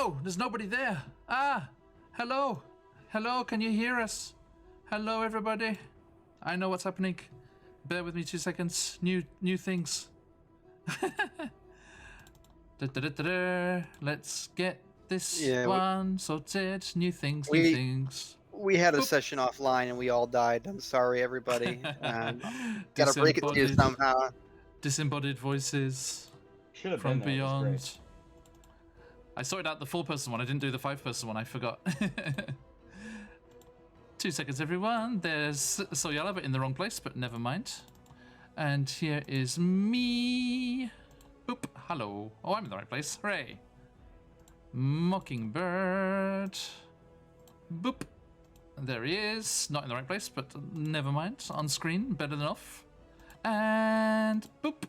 no, there's nobody there. Ah, hello. Hello, can you hear us? Hello, everybody. I know what's happening. Bear with me 2 seconds. New things. Let's get this one sorted. New things. We had a session offline and we all died. I'm sorry, everybody. Gotta break it to you somehow. Disembodied voices from beyond. I sorted out the 4-person one. I didn't do the 5-person one. I forgot. 2 seconds, everyone. There's Soyala, but in the wrong place, but never mind. And here is me. Boop. Hello. Oh, I'm in the right place. Hooray. Mockingbird. Boop. There he is. Not in the right place, but never mind. On screen, better than off. And boop.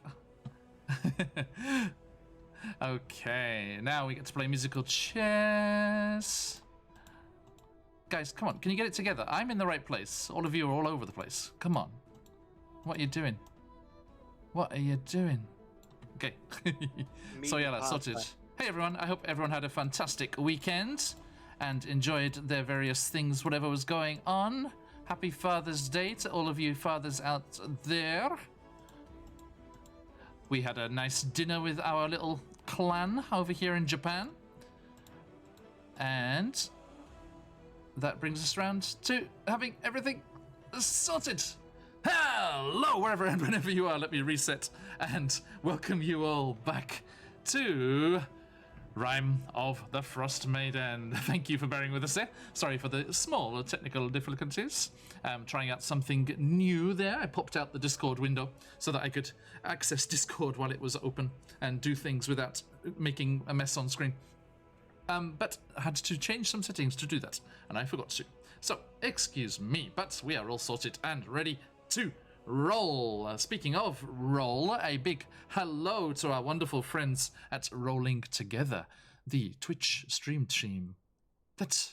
Okay, now we get to play musical chairs. Guys, come on. Can you get it together? I'm in the right place. All of you are all over the place. Come on. What are you doing? What are you doing? Okay. So yeah, that's sorted. Hey everyone, I hope everyone had a fantastic weekend and enjoyed their various things, whatever was going on. Happy Father's Day to all of you fathers out there. We had a nice dinner with our little clan over here in Japan. And that brings us round to having everything sorted. Hello, wherever and whenever you are. Let me reset and welcome you all back to Rime of the Frostmaiden. Thank you for bearing with us there. Sorry for the small technical difficulties. Trying out something new there. I popped out the Discord window so that I could access Discord while it was open and do things without making a mess on screen. But I had to change some settings to do that, and I forgot to. So, excuse me, but we are all sorted and ready to roll. Speaking of roll, a big hello to our wonderful friends at Rolling Together, the Twitch stream team that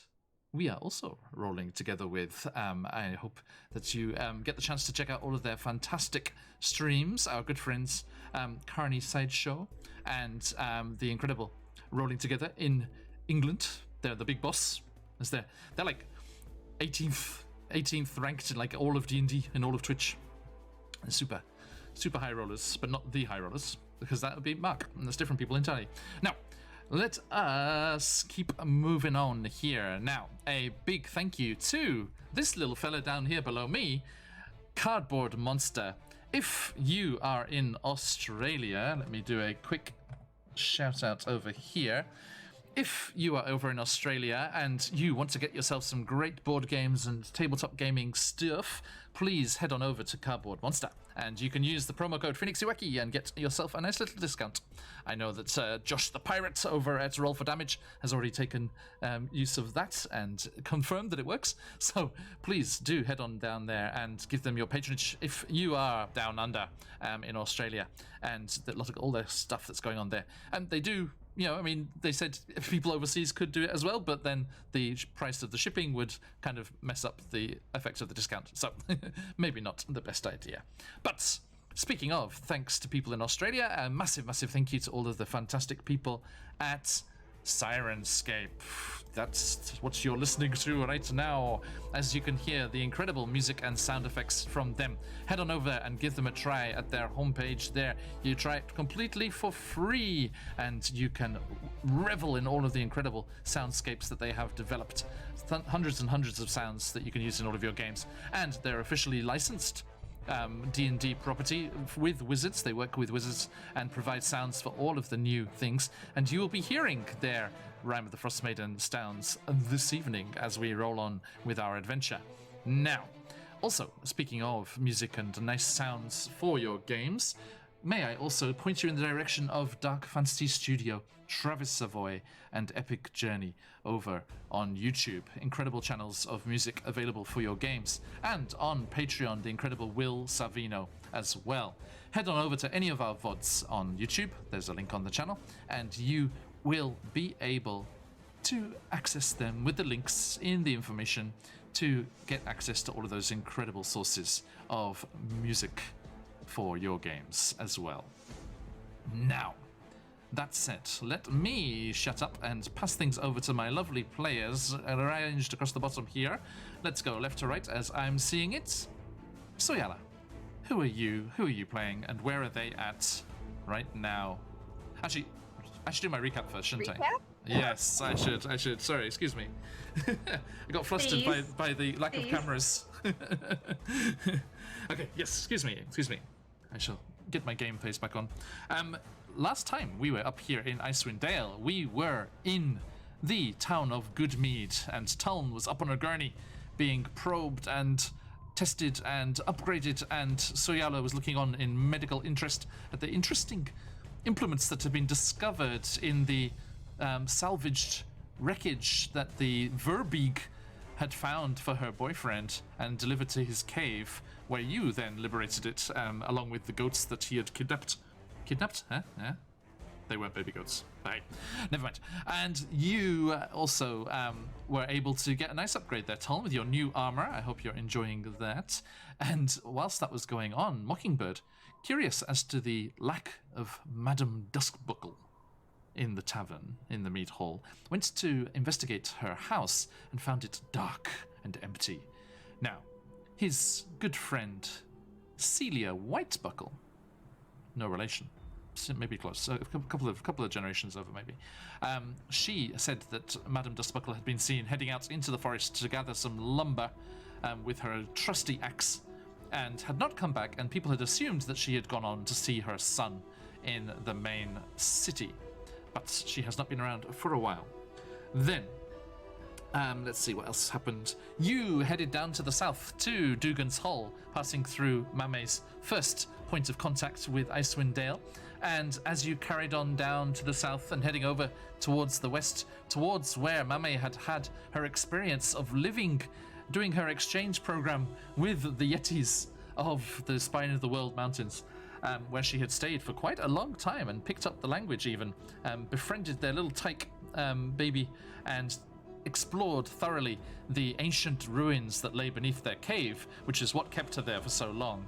we are also rolling together with. I hope that you get the chance to check out all of their fantastic streams. Our good friends Carney Sideshow and the incredible Rolling Together in England. They're the big boss. They're like 18th ranked in like all of D&D and all of Twitch. Super high rollers, but not the high rollers, because that would be Mark, and there's different people entirely. Now, let us keep moving on here. Now, a big thank you to this little fella down here below me, Cardboard Monster. If you are in Australia, let me do a quick shout out over here. If you are over in Australia and you want to get yourself some great board games and tabletop gaming stuff, please head on over to Cardboard Monster and you can use the promo code PhoenixUeki and get yourself a nice little discount. I know that Josh the Pirate over at Roll for Damage has already taken use of that and confirmed that it works, so please do head on down there and give them your patronage if you are down under in Australia and look at all the stuff that's going on there. And they do, you know, I mean, they said if people overseas could do it as well, but then the price of the shipping would kind of mess up the effects of the discount. So maybe not the best idea. But speaking of, thanks to people in Australia, a massive thank you to all of the fantastic people at Sirenscape. That's what you're listening to right now. As you can hear the incredible music and sound effects from them. Head on over and give them a try at their homepage there. You try it completely for free and you can revel in all of the incredible soundscapes that they have developed. Hundreds and hundreds of sounds that you can use in all of your games. And they're officially licensed D&D property with Wizards. They work with Wizards and provide sounds for all of the new things, and you will be hearing their Rime of the Frostmaiden sounds this evening as we roll on with our adventure. Now, also, speaking of music and nice sounds for your games, may I also point you in the direction of Dark Fantasy Studio, Travis Savoy, and Epic Journey over on YouTube. Incredible channels of music available for your games. And on Patreon, the incredible Will Savino as well. Head on over to any of our VODs on YouTube. There's a link on the channel. And you will be able to access them with the links in the information to get access to all of those incredible sources of music for your games as well. Now, That said, let me shut up and pass things over to my lovely players arranged across the bottom here. Let's go left to right as I'm seeing it. Soyala, who are you? Who are you playing? And where are they at right now? Actually, I should do my recap first, shouldn't I? Yes, I should. Sorry, excuse me. I got flustered by the lack of cameras. Okay, yes, excuse me. I shall get my game face back on. Last time we were up here in Icewind Dale, we were in the town of Goodmead, and Tuln was up on a gurney being probed and tested and upgraded, and Soyala was looking on in medical interest at the interesting implements that have been discovered in the salvaged wreckage that the Verbeeg had found for her boyfriend and delivered to his cave, where you then liberated it along with the goats that he had kidnapped. Kidnapped? Huh? Yeah. They weren't baby goats. Right. Never mind. And you also were able to get a nice upgrade there, Tom, with your new armor. I hope you're enjoying that. And whilst that was going on, Mockingbird, curious as to the lack of Madame Duskbuckle in the tavern, in the mead hall, went to investigate her house and found it dark and empty. Now, his good friend, Celia Whitebuckle, no relation, maybe close, a couple of generations over maybe. She said that Madame Duskbuckle had been seen heading out into the forest to gather some lumber with her trusty axe, and had not come back, and people had assumed that she had gone on to see her son in the main city. But she has not been around for a while. Then, let's see what else happened. You headed down to the south to Dugan's Hall, passing through Mame's first point of contact with Icewind Dale. And as you carried on down to the south and heading over towards the west, towards where Mame had had her experience of living, doing her exchange program with the Yetis of the Spine of the World Mountains, where she had stayed for quite a long time and picked up the language even, befriended their little tyke baby, and explored thoroughly the ancient ruins that lay beneath their cave, which is what kept her there for so long,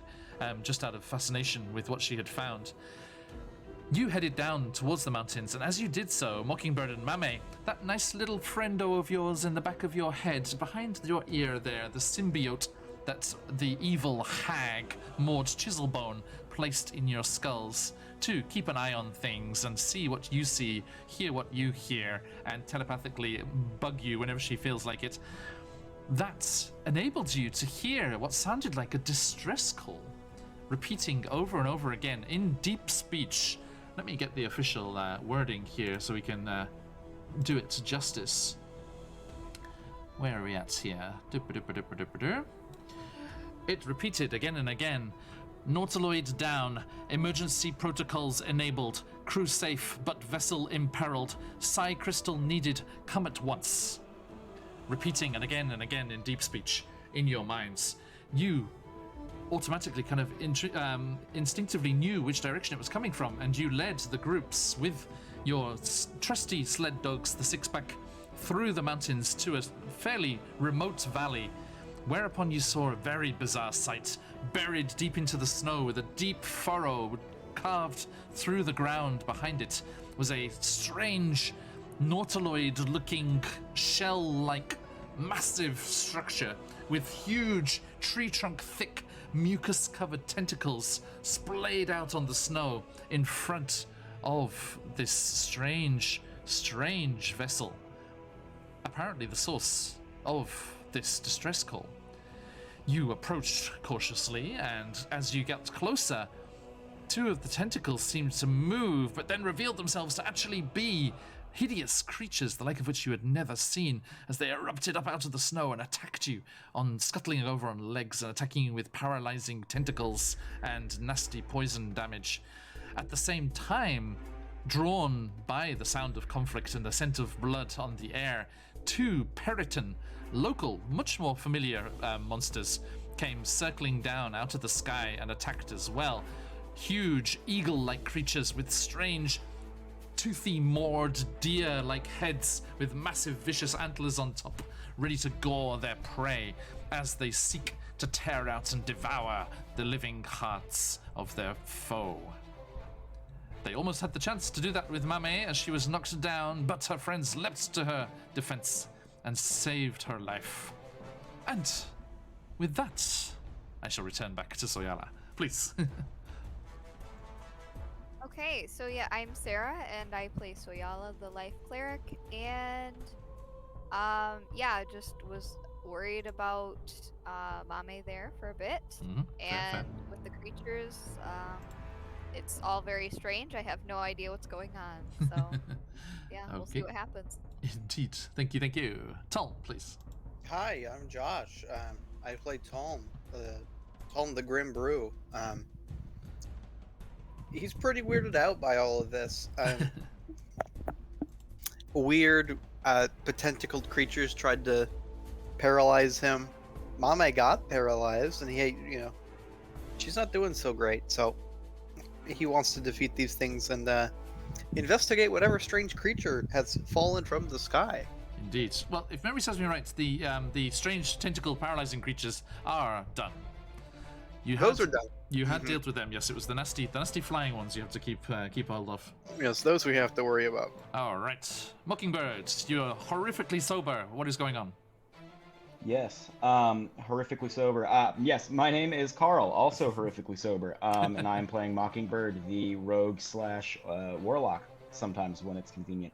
just out of fascination with what she had found. You headed down towards the mountains, and as you did so, Mockingbird and Mame, that nice little friendo of yours in the back of your head, behind your ear there, the symbiote that the evil hag, Maud Chiselbone, placed in your skulls to keep an eye on things and see what you see, hear what you hear, and telepathically bug you whenever she feels like it. That enabled you to hear what sounded like a distress call, repeating over and over again in deep speech. Let me get the official wording here so we can do it justice. Where are we at here? It repeated again and again. Nautiloid down, emergency protocols enabled, crew safe but vessel imperiled, psi crystal needed, come at once. Repeating and again in deep speech in your minds. You automatically kind of instinctively knew which direction it was coming from, and you led the groups with your trusty sled dogs, the six-pack, through the mountains to a fairly remote valley, whereupon you saw a very bizarre sight. Buried deep into the snow with a deep furrow carved through the ground behind it was a strange nautiloid-looking shell-like massive structure with huge tree-trunk-thick mucus-covered tentacles splayed out on the snow in front of this strange vessel. Apparently the source of this distress call. You approached cautiously, and as you got closer, two of the tentacles seemed to move, but then revealed themselves to actually be hideous creatures, the like of which you had never seen, as they erupted up out of the snow and attacked you, scuttling over on legs and attacking you with paralyzing tentacles and nasty poison damage. At the same time, drawn by the sound of conflict and the scent of blood on the air, two Periton, local, much more familiar monsters, came circling down out of the sky and attacked as well. Huge eagle-like creatures with strange toothy, moored, deer-like heads with massive, vicious antlers on top, ready to gore their prey as they seek to tear out and devour the living hearts of their foe. They almost had the chance to do that with Mame as she was knocked down, but her friends leapt to her defense and saved her life. And with that, I shall return back to Soyala. Please. Okay, so yeah, I'm Sarah, and I play Soyala, the Life Cleric, and yeah, just was worried about Mame there for a bit, Fair. with the creatures, it's all very strange. I have no idea what's going on, so yeah, we'll see what happens. Indeed. Thank you. Tom, please. Hi, I'm Josh. I play Tom the Grim Brew. He's pretty weirded out by all of this. Weird, potentacled creatures tried to paralyze him. Mame got paralyzed, and she's not doing so great. So he wants to defeat these things and investigate whatever strange creature has fallen from the sky. Indeed. Well, if memory serves me right, the strange tentacle paralyzing creatures are done. Those are done. You had dealt with them. Yes, it was the nasty flying ones you have to keep hold of. Yes, those we have to worry about. All right, Mockingbird, you're horrifically sober. What is going on? Yes, horrifically sober. Yes, my name is Carl, also horrifically sober, and I'm playing Mockingbird, the rogue / warlock, sometimes when it's convenient.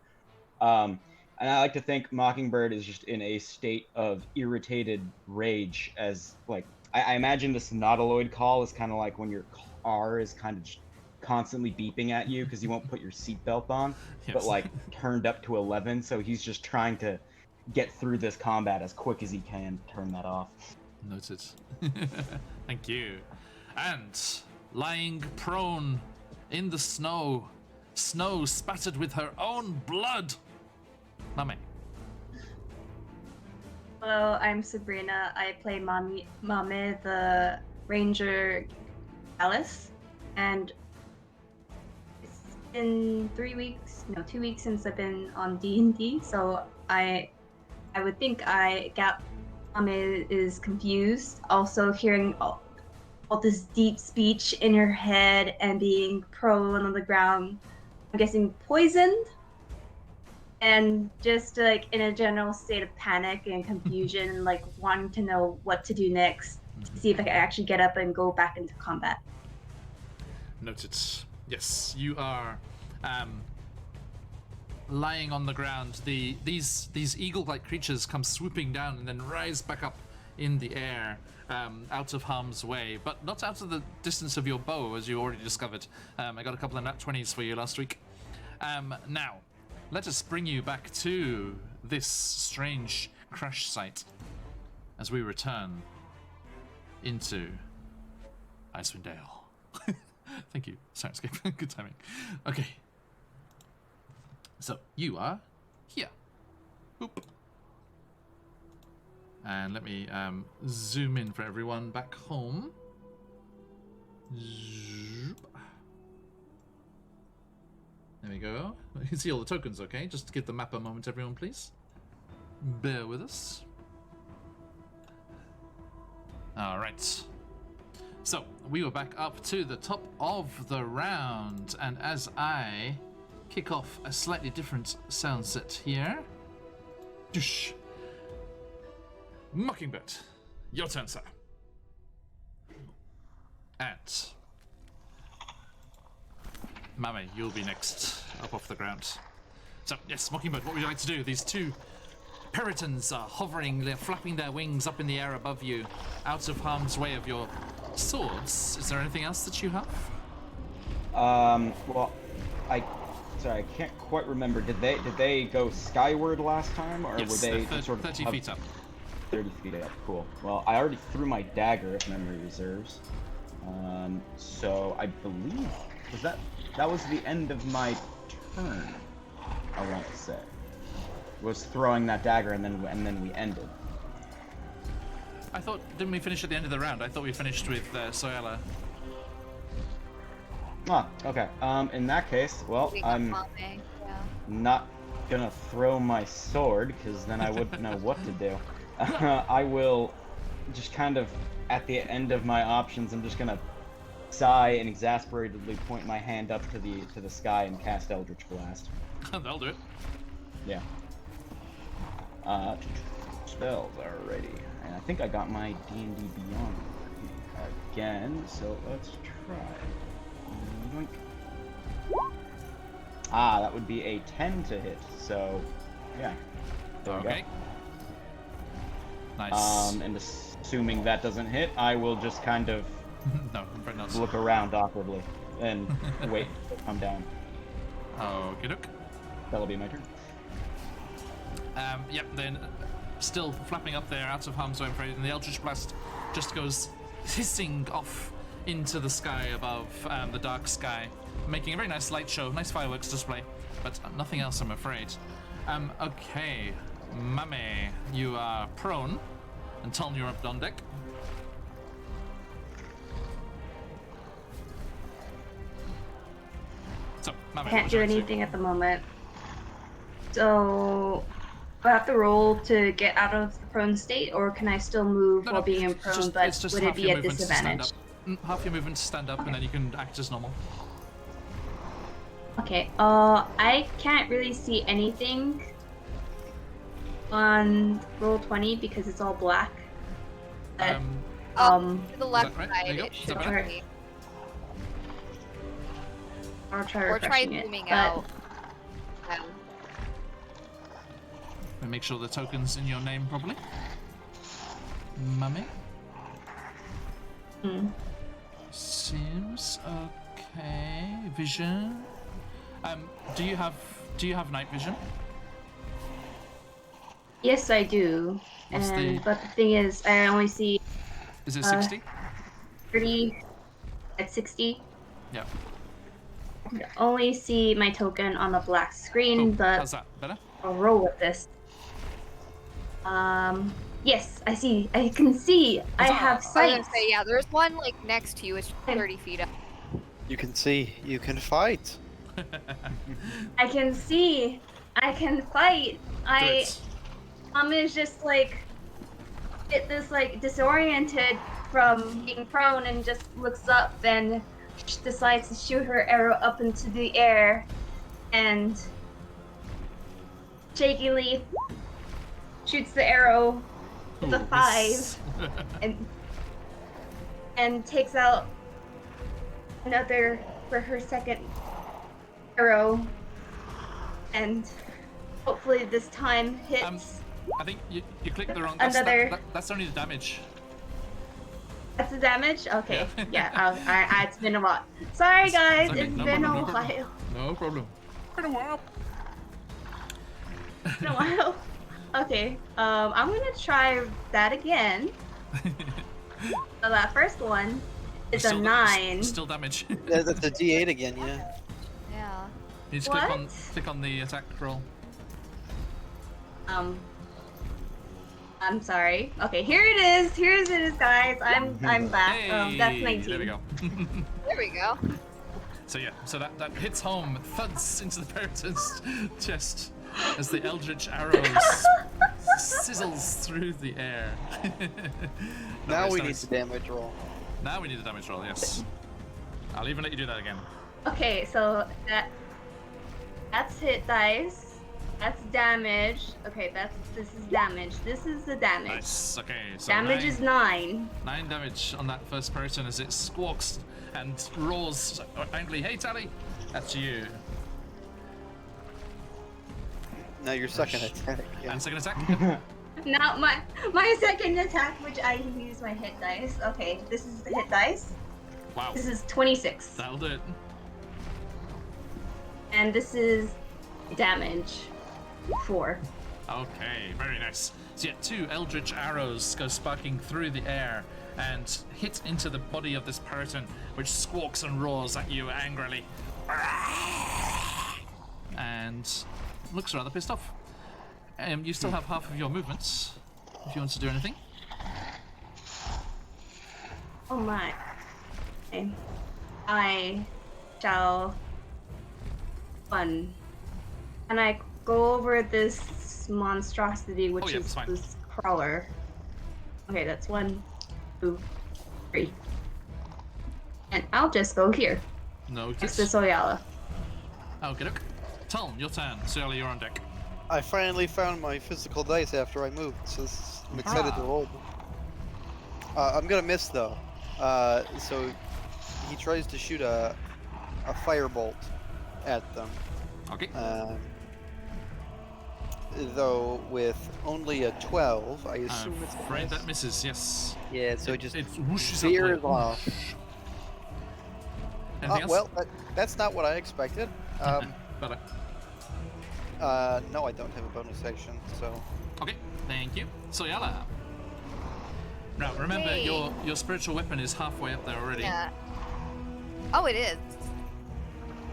And I like to think Mockingbird is just in a state of irritated rage, as like I imagine this nautiloid call is kind of like when your car is kind of just constantly beeping at you because you won't put your seatbelt on, but like turned up to 11, so he's just trying to get through this combat as quick as he can. Turn that off. Noted. Thank you. And lying prone in the snow spattered with her own blood, Mame. Hello, I'm Sabrina. I play Mame, the Ranger Alice, and it's been 2 weeks since I've been on D&D, so I would think Mame is confused. Also hearing all this deep speech in her head and being prone on the ground, I'm guessing poisoned, and just like in a general state of panic and confusion, and like wanting to know what to do next to see if I can actually get up and go back into combat. Noted. Yes, you are lying on the ground. These eagle-like creatures come swooping down and then rise back up in the air, out of harm's way, but not out of the distance of your bow, as you already discovered. I got a couple of nat 20s for you last week. Now, let us bring you back to this strange crash site as we return into Icewind Dale. Thank you, Soundscape. Good timing. Okay. So, you are here. Boop. And let me zoom in for everyone back home. Zoop. There we go. You can see all the tokens, okay? Just to give the map a moment, everyone, please. Bear with us. All right. So, we were back up to the top of the round, and as I kick off a slightly different sound set here. Doosh. Mockingbird, your turn, sir. And Mame, you'll be next, up off the ground. So, yes, Mockingbird, what would you like to do? These two peritons are hovering, they're flapping their wings up in the air above you, out of harm's way of your swords. Is there anything else that you have? Well, I can't quite remember. Did they go skyward last time, or Yes, were they sort of 30 feet up? 30 feet up, cool. Well, I already threw my dagger, if memory reserves. So I believe that was the end of my turn. I want to say was throwing that dagger, and then we ended. I thought, didn't we finish at the end of the round? I thought we finished with Soyala. Ah, okay. In that case, well, I'm not gonna throw my sword, because then I wouldn't know what to do. I will just kind of, at the end of my options, I'm just gonna sigh and exasperatedly point my hand up to the sky and cast Eldritch Blast. That'll do it. Yeah. Spells are ready, and I think I got my D&D Beyond again. So let's try. Yoink. That would be a 10 to hit. So, yeah. There we go. Okay. Nice. And assuming that doesn't hit, I will just kind of No, I'm afraid not. look around awkwardly and wait to come down. Okay, look. That'll be my turn. Yep, then still flapping up there out of harm's way, I'm afraid, and the Eldritch Blast just goes hissing off into the sky above the dark sky, making a very nice light show, nice fireworks display, but nothing else, I'm afraid. Okay, Mame, you are prone, and Ton, you're up on deck. So, Mame, I can't what do would you like to anything at the moment. So I have to roll to get out of the prone state, or can I still move No, while no, being in it's prone, just- but it's just would half it your be at movement to stand disadvantage? up. Half your movement to stand up, and then you can act as normal. Okay, I can't really see anything on roll 20 because it's all black. But, To the left right? side, There you go. it Is should that better? be. I'll try Or try refreshing it. zooming But out. And make sure the token's in your name properly. Mummy. Seems okay. Vision. Do you have night vision? yes, I do. What's the- But the thing is, I only see Is it 60? 30 at 60. Yeah. I only see my token on the black screen, Oh, but how's that? Better? I'll roll with this. Yes, I see. I can see. I have I was sight. gonna say, yeah, there's one like next to you. It's 30 feet up. You can see. You can fight. I can see. I can fight. Good. Is just like disoriented from being prone and just looks up and decides to shoot her arrow up into the air and shakily shoots the arrow with a 5 Yes. and takes out another for her second arrow and hopefully this time hits. I think you clicked the wrong. Another- That's only the damage. That's the damage? Okay. Yeah. Yeah, it's been a while. Sorry guys, okay, it's no been problem, a no while. problem. No problem. Been a while. Been a while. Okay. I'm gonna try that again. So that first one is a Still- 9. Still damage. You Yeah, that's a D8 again, yeah. Yeah. just What? click on the attack roll. I'm sorry. Okay, here it is. Here it is, guys. I'm back. Hey, That's 19. there we go. There we go. So yeah, so that hits home, thuds into the Periton's chest as the Eldritch arrows sizzles through the air. Now Nice, we need nice. the damage roll. Now we need the damage roll, yes. I'll even let you do that again. Okay, so that's hit dice. That's damage. Okay, this is damage. This is the damage. Nice, okay. So Damage nine, is 9. 9 damage on that first Periton as it squawks and roars angrily. Hey, Tally! That's you. Now your second attack. Yeah. And second attack. Now my second attack, which I use my hit dice. Okay, this is the hit dice. Wow. This is 26, That'll do it. and this is damage 4. Okay, very nice. So yeah, 2 eldritch arrows go sparking through the air and hit into the body of this Periton, which squawks and roars at you angrily. And looks rather pissed off. You still have half of your movements, if you want to do anything. Oh my. Okay. I shall fun. And I go over this monstrosity, which Oh, yeah, is that's fine. this crawler. Okay, that's 1, 2, 3. And I'll just go here. Noted. Next to Soyala. Okay, look. Talon, your turn. Soyala, you're on deck. I finally found my physical dice after I moved, so I'm excited to roll. I'm gonna miss though. So he tries to shoot a firebolt at them. Okay. Though with only a 12, I assume I'm it's a afraid miss. that misses, yes. Yeah, so it just It whooshes veers up like, off. Anything else? Well, that's not what I expected. Better. No, I don't have a bonus action, so Okay, thank you. Soyala. Now, remember, Hey. your spiritual weapon is halfway up there already. Yeah. Oh, it is.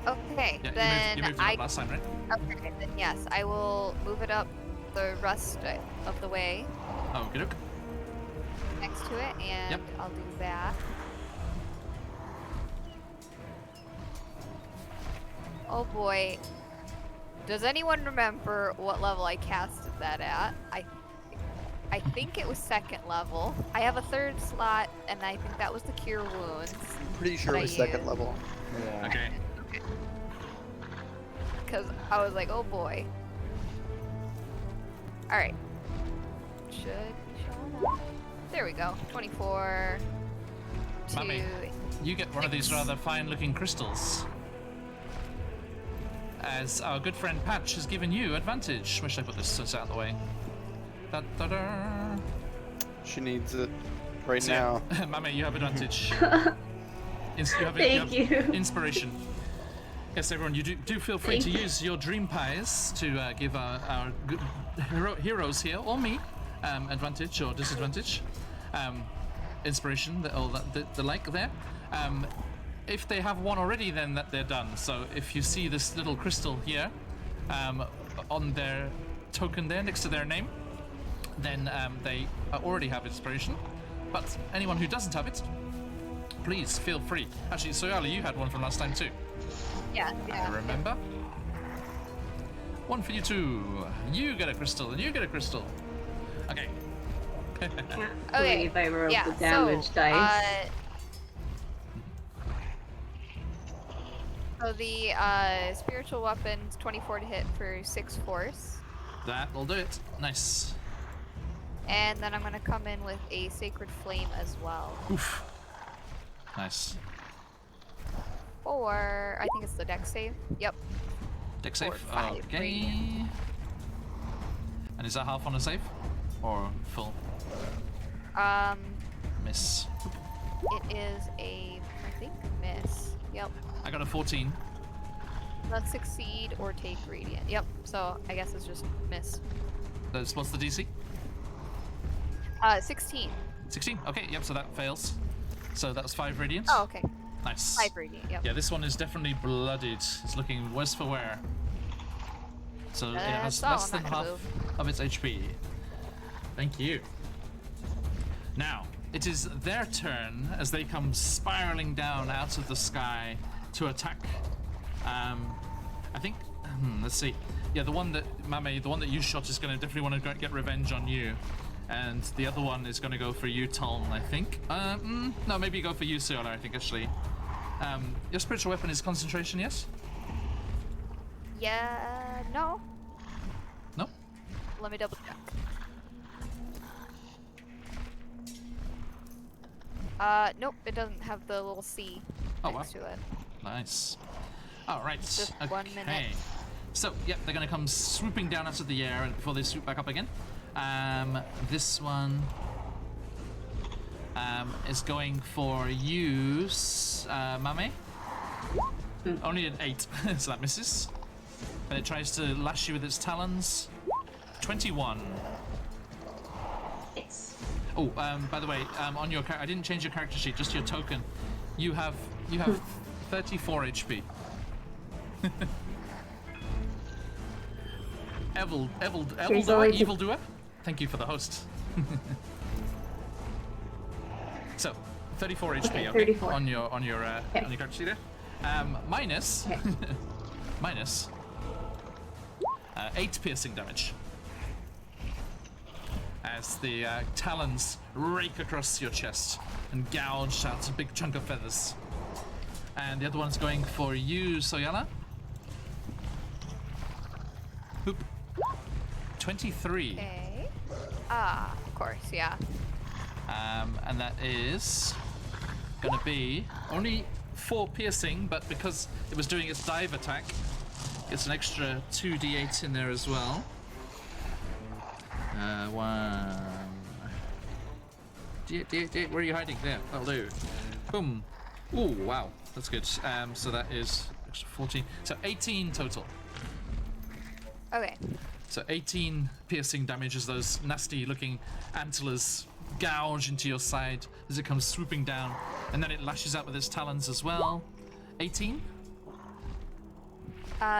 Okay, Yeah, then you moved it I. up last time, right? Okay, then yes, I will move it up the rest of the way Okay, look. next to it, and Yep. I'll do that. Oh boy. Does anyone remember what level I casted that at? I think it was 2nd level. I have a 3rd slot, and I think that was the Cure Wounds. I'm pretty sure it was I 2nd use. level. Yeah. Okay. Because I was like, oh boy. Alright. Should be showing up. There we go. 24. Mummy. You get one of these 6. rather fine-looking crystals. As our good friend Patch has given you advantage. Wish I put this out of the way. Da, da, da. She needs it right So, now. yeah, Mummy, you have advantage. Thank you. Inspiration. Yes, everyone, you do feel free to use your dream pies to give our good heroes here, or me, advantage or disadvantage. Inspiration, the like there. If they have one already, then that they're done. So if you see this little crystal here on their token there next to their name, then they already have inspiration. But anyone who doesn't have it, please feel free. Actually, Soyala, you had one from last time too. Yeah. I remember. One for you too. You get a crystal, and you get a crystal. Okay. Can't Okay, believe I rolled yeah, the damage so, dice. So the spiritual weapon's 24 to hit for 6 force. That will do it. Nice. And then I'm gonna come in with a sacred flame as well. Oof. Nice. Or I think it's the dex save. Yep. Deck save. Or 5 Okay. radiant. And is that half on a save? Or full? Miss. It is a, I think, miss. Yep. I got a 14. Let's succeed or take radiant. Yep. So I guess it's just miss. What's the DC? 16. 16? Okay, yep, so that fails. So that was 5 radiant. Oh, okay. Nice. 5 radiant. Yep. Yeah, this one is definitely blooded. It's looking worse for wear. So it has So less I'm than not gonna half of its HP. Thank you. Now, it is their turn as they come spiraling down out of the sky to attack. I think, let's see. Yeah, the one that, Mame, the one that you shot is going to definitely want to get revenge on you. And the other one is going to go for you, Talon, I think. No, maybe go for you, Siola, I think, actually. Your spiritual weapon is concentration, yes? Yeah. No. No? Let me double check. Nope. It doesn't have the little C Oh, next wow. to it. Nice. All right. Just okay. 1 minute. So, yep, they're going to come swooping down out of the air before they swoop back up again. This one is going for you, Mame. Only an 8, so that misses. And it tries to lash you with its talons. 21. Yes. Oh, by the way, on your I didn't change your character sheet, just your token. You have 34 HP. Evildoer, thank you for the host. So, 34 HP, okay, 34. on your character sheet there. Minus Okay. minus 8 piercing damage. As the talons rake across your chest and gouge out a big chunk of feathers. And the other one's going for you, Soyala. Hoop. 23. Okay. Of course, yeah. And that is gonna be only 4 piercing, but because it was doing its dive attack, it's an extra 2d8 in there as well. 1. D8, where are you hiding? There, that'll do. Boom. Ooh, wow, that's good. So that is extra 14. So 18 total. Okay. So 18 piercing damage as those nasty-looking antlers gouge into your side as it comes swooping down, and then it lashes out with its talons as well. 18?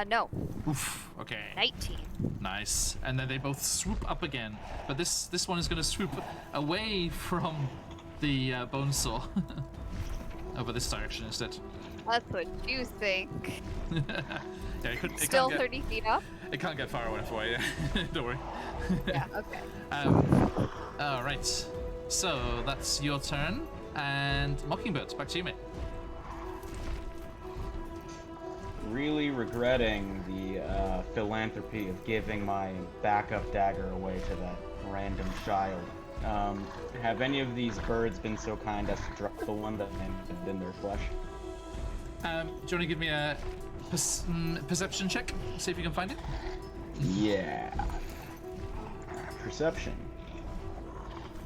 No. Oof. Okay. 19. Nice. And then they both swoop up again, but this one is going to swoop away from the bone saw over this direction instead. That's what you think. Yeah, it Still can't get, 30 feet up? It can't get far enough away. Yeah. Don't worry. Yeah, okay. All right. So that's your turn, and Mockingbird, back to you, mate. Really regretting the philanthropy of giving my backup dagger away to that random child. Have any of these birds been so kind as to drop the one that landed in their flesh? Do you want to give me a perception check? See if you can find it. Yeah. Perception.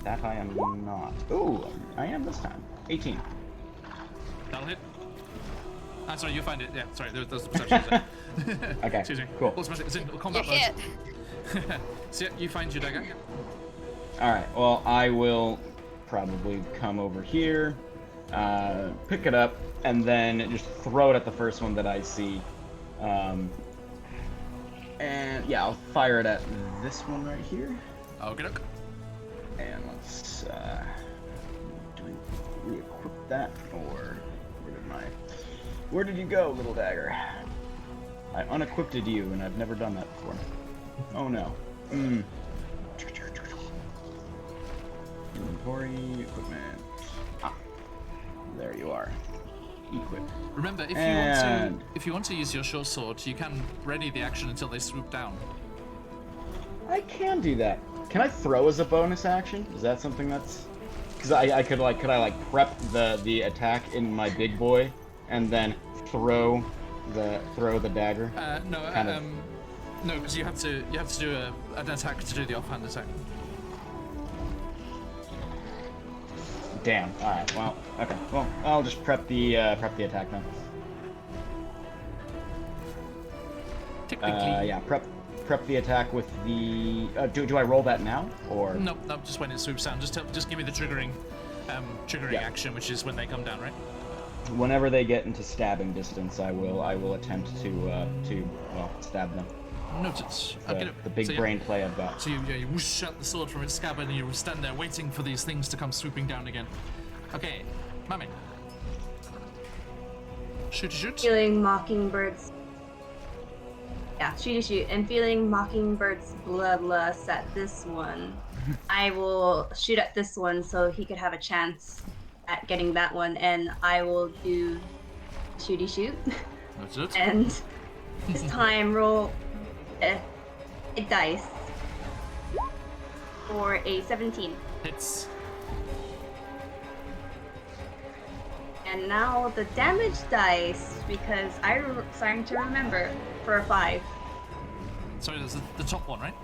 That I am not. Ooh, I am this time. 18. That'll hit. Sorry, you find it. Yeah, sorry, there's the perception. Okay, Excuse me. cool. It's in combat You mode. hit. So yeah, you find your dagger. Alright, well, I will probably come over here, pick it up, and then just throw it at the first one that I see. And yeah, I'll fire it at this one right here. Okay, look. And let's, do we re-equip that, or where did you go, little dagger? I unequipped you, and I've never done that before. Oh no. Inventory, equipment. Ah, there you are. Equip. Remember, if you want to use your short sword, you can ready the action until they swoop down. I can do that. Can I throw as a bonus action? Is that something that's? Because I could prep the attack in my big boy, and then throw the dagger. No, no, because you have to do an attack to do the offhand attack. Damn. All right. Well. Okay. Well, I'll just prep the attack then. Technically. Yeah. Prep the attack with the. Do I roll that now or? No, just when it swoops down. Just give me the triggering Yeah. action, which is when they come down, right? Whenever they get into stabbing distance, I will attempt to stab them. Noted. Okay, The big brain play I've got. So you whoosh out the sword from its scabbard and you stand there waiting for these things to come swooping down again. Okay, Mami. Shoot. Feeling Mockingbird's. Yeah, shoot. And feeling Mockingbird's bloodlust at this one, I will shoot at this one so he could have a chance at getting that one, and I will do shoot. Noted. And this time roll a dice for a 17. Hits. And now the damage dice, because I'm starting to remember, for a 5. Sorry, there's the top one, right?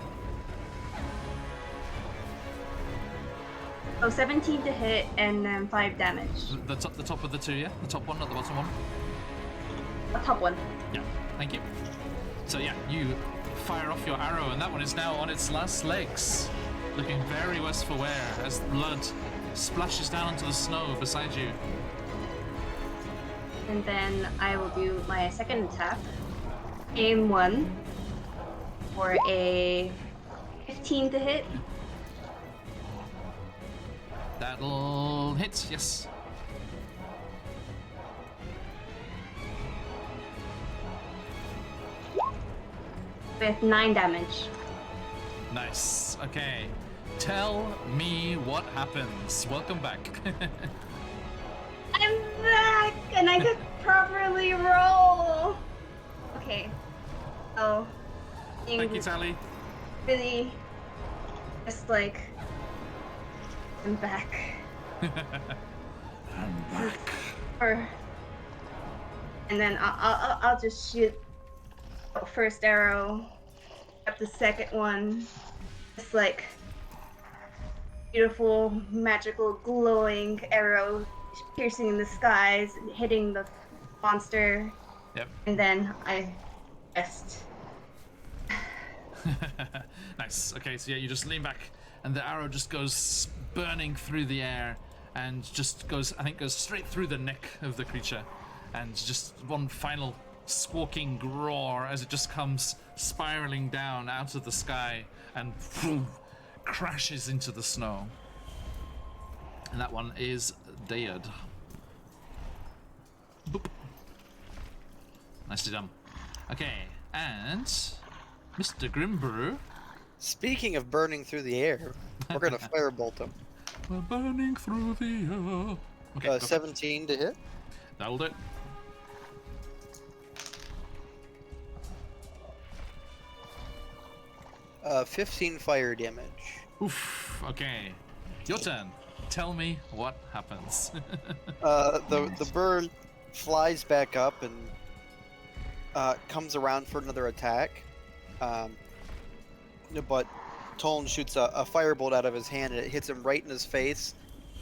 Oh, 17 to hit and then 5 damage. The top of the two, yeah? The top one, not the bottom one? A top one. Yeah, thank you. So yeah, you fire off your arrow, and that one is now on its last legs, looking very worse for wear as blood splashes down onto the snow beside you. And then I will do my second attack. Aim 1 for a 15 to hit. That'll hit, yes. With 9 damage. Nice. Okay. Tell me what happens. Welcome back. I'm back! And I got properly roll. Okay. Oh. Thank you, Tally. Really, just like, I'm back. I'm back. And then I'll just shoot first arrow at the second one. It's like beautiful, magical, glowing arrow piercing the skies, hitting the monster. Yep. And then I rest. Nice. Okay, so yeah, you just lean back, and the arrow just goes burning through the air, and just goes straight through the neck of the creature, and just one final squawking roar as it just comes spiraling down out of the sky and crashes into the snow. And that one is dead. Boop. Nicely done. Okay, and Mr. Grimbrew. Speaking of burning through the air, we're gonna firebolt him. We're burning through the air. Okay, go for it. 17 to hit. That'll do it. Uh, 15 fire damage. Oof. Okay, your turn. Tell me what happens. The bird flies back up and comes around for another attack. But Tolan shoots a firebolt out of his hand and it hits him right in his face.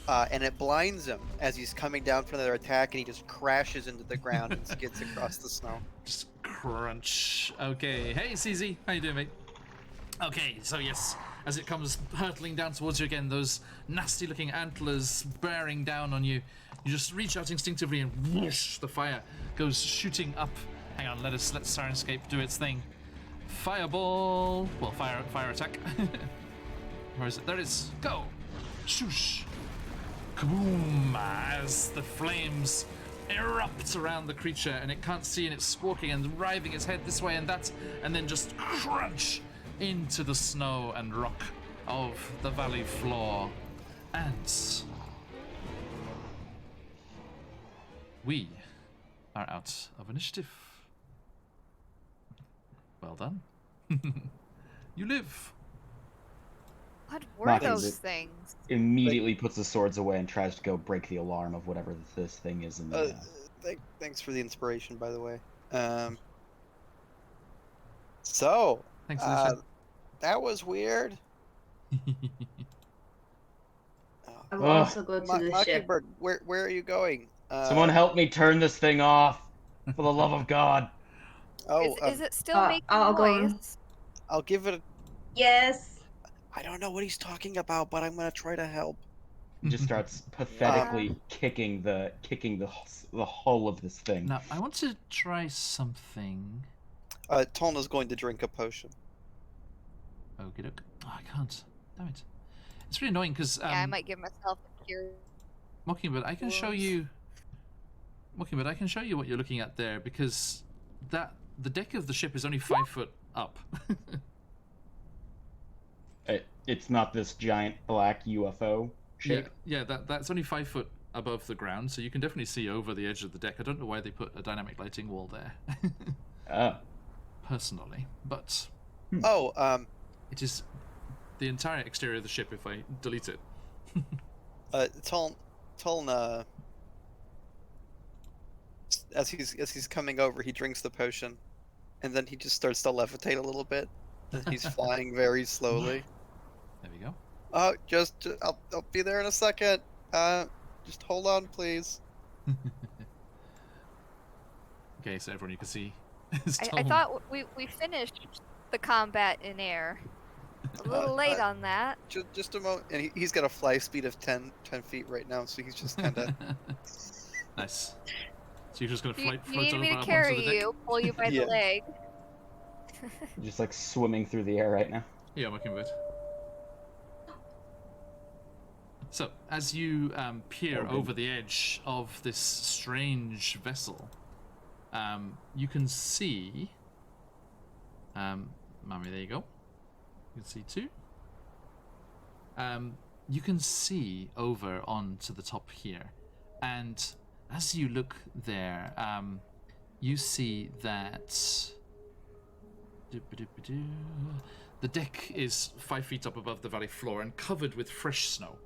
And it blinds him as he's coming down for another attack, and he just crashes into the ground and skids across the snow. Just crunch. Okay. Hey, CZ. How you doing, mate? Okay, so yes, as it comes hurtling down towards you again, those nasty-looking antlers bearing down on you, you just reach out instinctively and whoosh, the fire goes shooting up. Hang on, let Sirenscape do its thing. Fireball. Well, fire attack. Where is it? There it is. Go. Shoosh. Kaboom! As the flames erupt around the creature, and it can't see, and it's squawking and writhing its head this way and that, and then just crunch into the snow and rock of the valley floor. And we are out of initiative. Well done. You live. What were Mocking those it. things? Immediately puts the swords away and tries to go break the alarm of whatever this thing is in the. Thanks for the inspiration, by the way. So, Thanks, Alicia. that was weird. I will also go to the ship. Mockingbird, where are you going? Someone help me turn this thing off, for the love of God. Oh, Is it still making I'll go. noise? I'll give it. Yes. I don't know what he's talking about, but I'm gonna try to help. He just starts pathetically kicking the hull of this thing. Now, I want to try something. Tolna's going to drink a potion. Okie doke. Oh, I can't. Damn it. It's really annoying because Yeah, I might give myself a cure. Mockingbird, I can show you. Mockingbird, I can show you what you're looking at there, because the deck of the ship is only 5 foot up. It's not this giant black UFO shape. Yeah, that's only 5 foot above the ground, so you can definitely see over the edge of the deck. I don't know why they put a dynamic lighting wall there. Oh. Personally, but it is the entire exterior of the ship if I delete it. Tolna, as he's coming over, he drinks the potion, and then he just starts to levitate a little bit, and he's flying very slowly. There we go. I'll be there in a second. Just hold on, please. Okay, so everyone, you can see. I thought we finished the combat in air. A little late on that. Just a moment, and he's got a fly speed of 10 feet right now, so he's just kind of. Nice. So you're just gonna You float need over me to up onto carry the deck? you, pull you by Yeah. the leg. Just like swimming through the air right now. Yeah, Mockingbird. So, as you peer Okay. over the edge of this strange vessel, you can see... Mummy, there you go. You can see too. You can see over onto the top here, and as you look there, you see that the deck is 5 feet up above the valley floor and covered with fresh snow.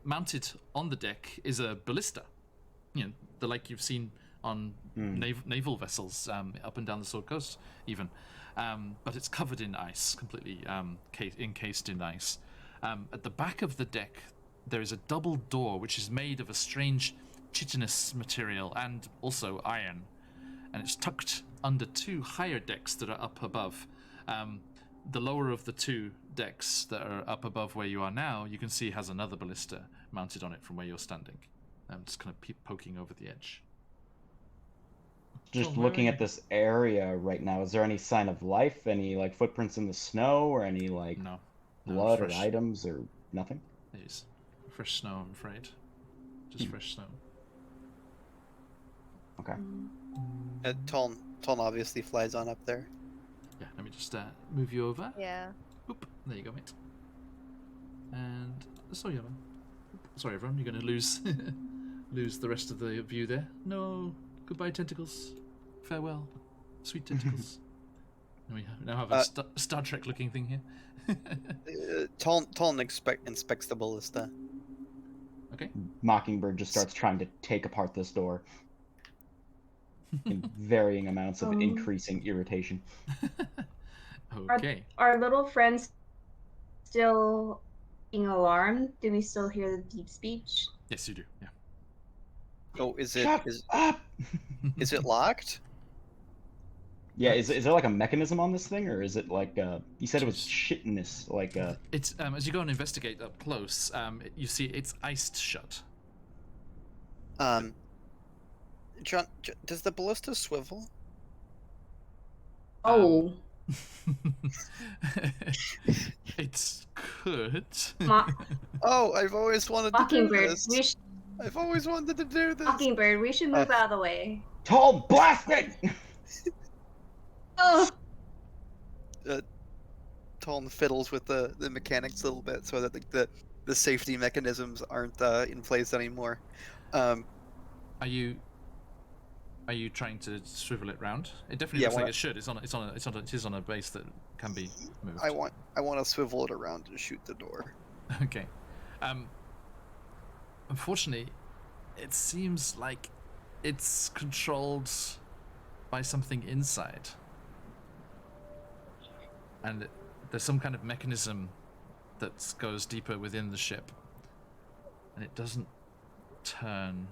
Mounted on the deck is a ballista, the like you've seen on naval vessels up and down the Sword Coast, even. But it's covered in ice, completely encased in ice. At the back of the deck, there is a double door which is made of a strange chitinous material and also iron, and it's tucked under 2 higher decks that are up above. The lower of the 2 decks that are up above where you are now, you can see has another ballista mounted on it from where you're standing. I'm just kind of poking over the edge. Just looking at this area right now, is there any sign of life? Any like footprints in the snow, or any like No, blood or fresh. items, or nothing? It is fresh snow, I'm afraid. Just fresh snow. Okay. Toln obviously flies on up there. Yeah, let me just move you over. Yeah. Oop, there you go, mate. And sorry, everyone. Sorry, everyone. You're going to lose lose the rest of the view there. No, goodbye, tentacles. Farewell, sweet tentacles. And we now have a Star Trek-looking thing here. Toln inspects the ballista. Okay. Mockingbird just starts trying to take apart this door in varying amounts of increasing irritation. Okay. Are little friends still being alarmed? Do we still hear the deep speech? Yes, you do. Yeah. Oh, is it Shut up! is it locked? Yeah, is there like a mechanism on this thing, or is it like you said it was chitinous, like It's as you go and investigate up close, you see it's iced shut. John, does the ballista swivel? Oh. It could. Oh, I've always wanted to do Mockingbird, this. I've always wanted to do this. Mockingbird, we should move out of the way. Tall blast it! Oh. Toln fiddles with the mechanics a little bit so that the safety mechanisms aren't in place anymore. Are you trying to swivel it round? It definitely looks like it should. It is on a base that can be moved. I want to swivel it around and shoot the door. Okay. Unfortunately, it seems like it's controlled by something inside. And there's some kind of mechanism that goes deeper within the ship. And it doesn't turn.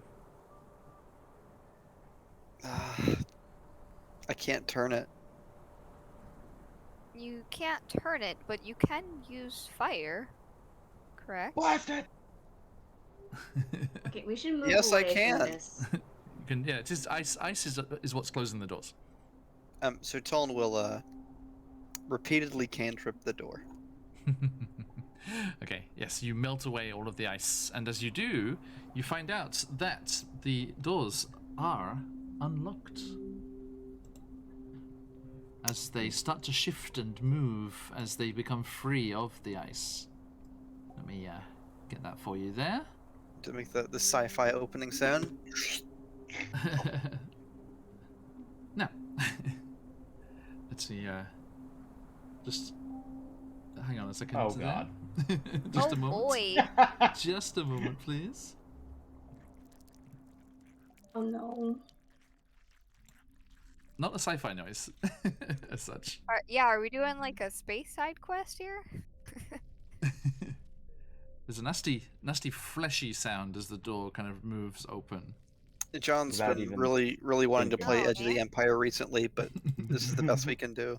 I can't turn it. You can't turn it, but you can use fire. Correct? Blast it! Okay, we should move Yes, I away can. from this. You can, yeah, it is ice. Ice is what's closing the doors. So Toln will repeatedly cantrip the door. Okay, yes, you melt away all of the ice, and as you do, you find out that the doors are unlocked. As they start to shift and move as they become free of the ice. Let me get that for you there. To make the sci-fi opening sound. Now, let's see. Just hang on a second. Oh, there. God. Just oh a moment. boy. Just a moment, please. Oh no. Not a sci-fi noise, as such. Are we doing like a space side quest here? There's a nasty, fleshy sound as the door kind of moves open. John's Without been even really wanting to play Oh, Edge of the man. Empire recently, but this is the best we can do.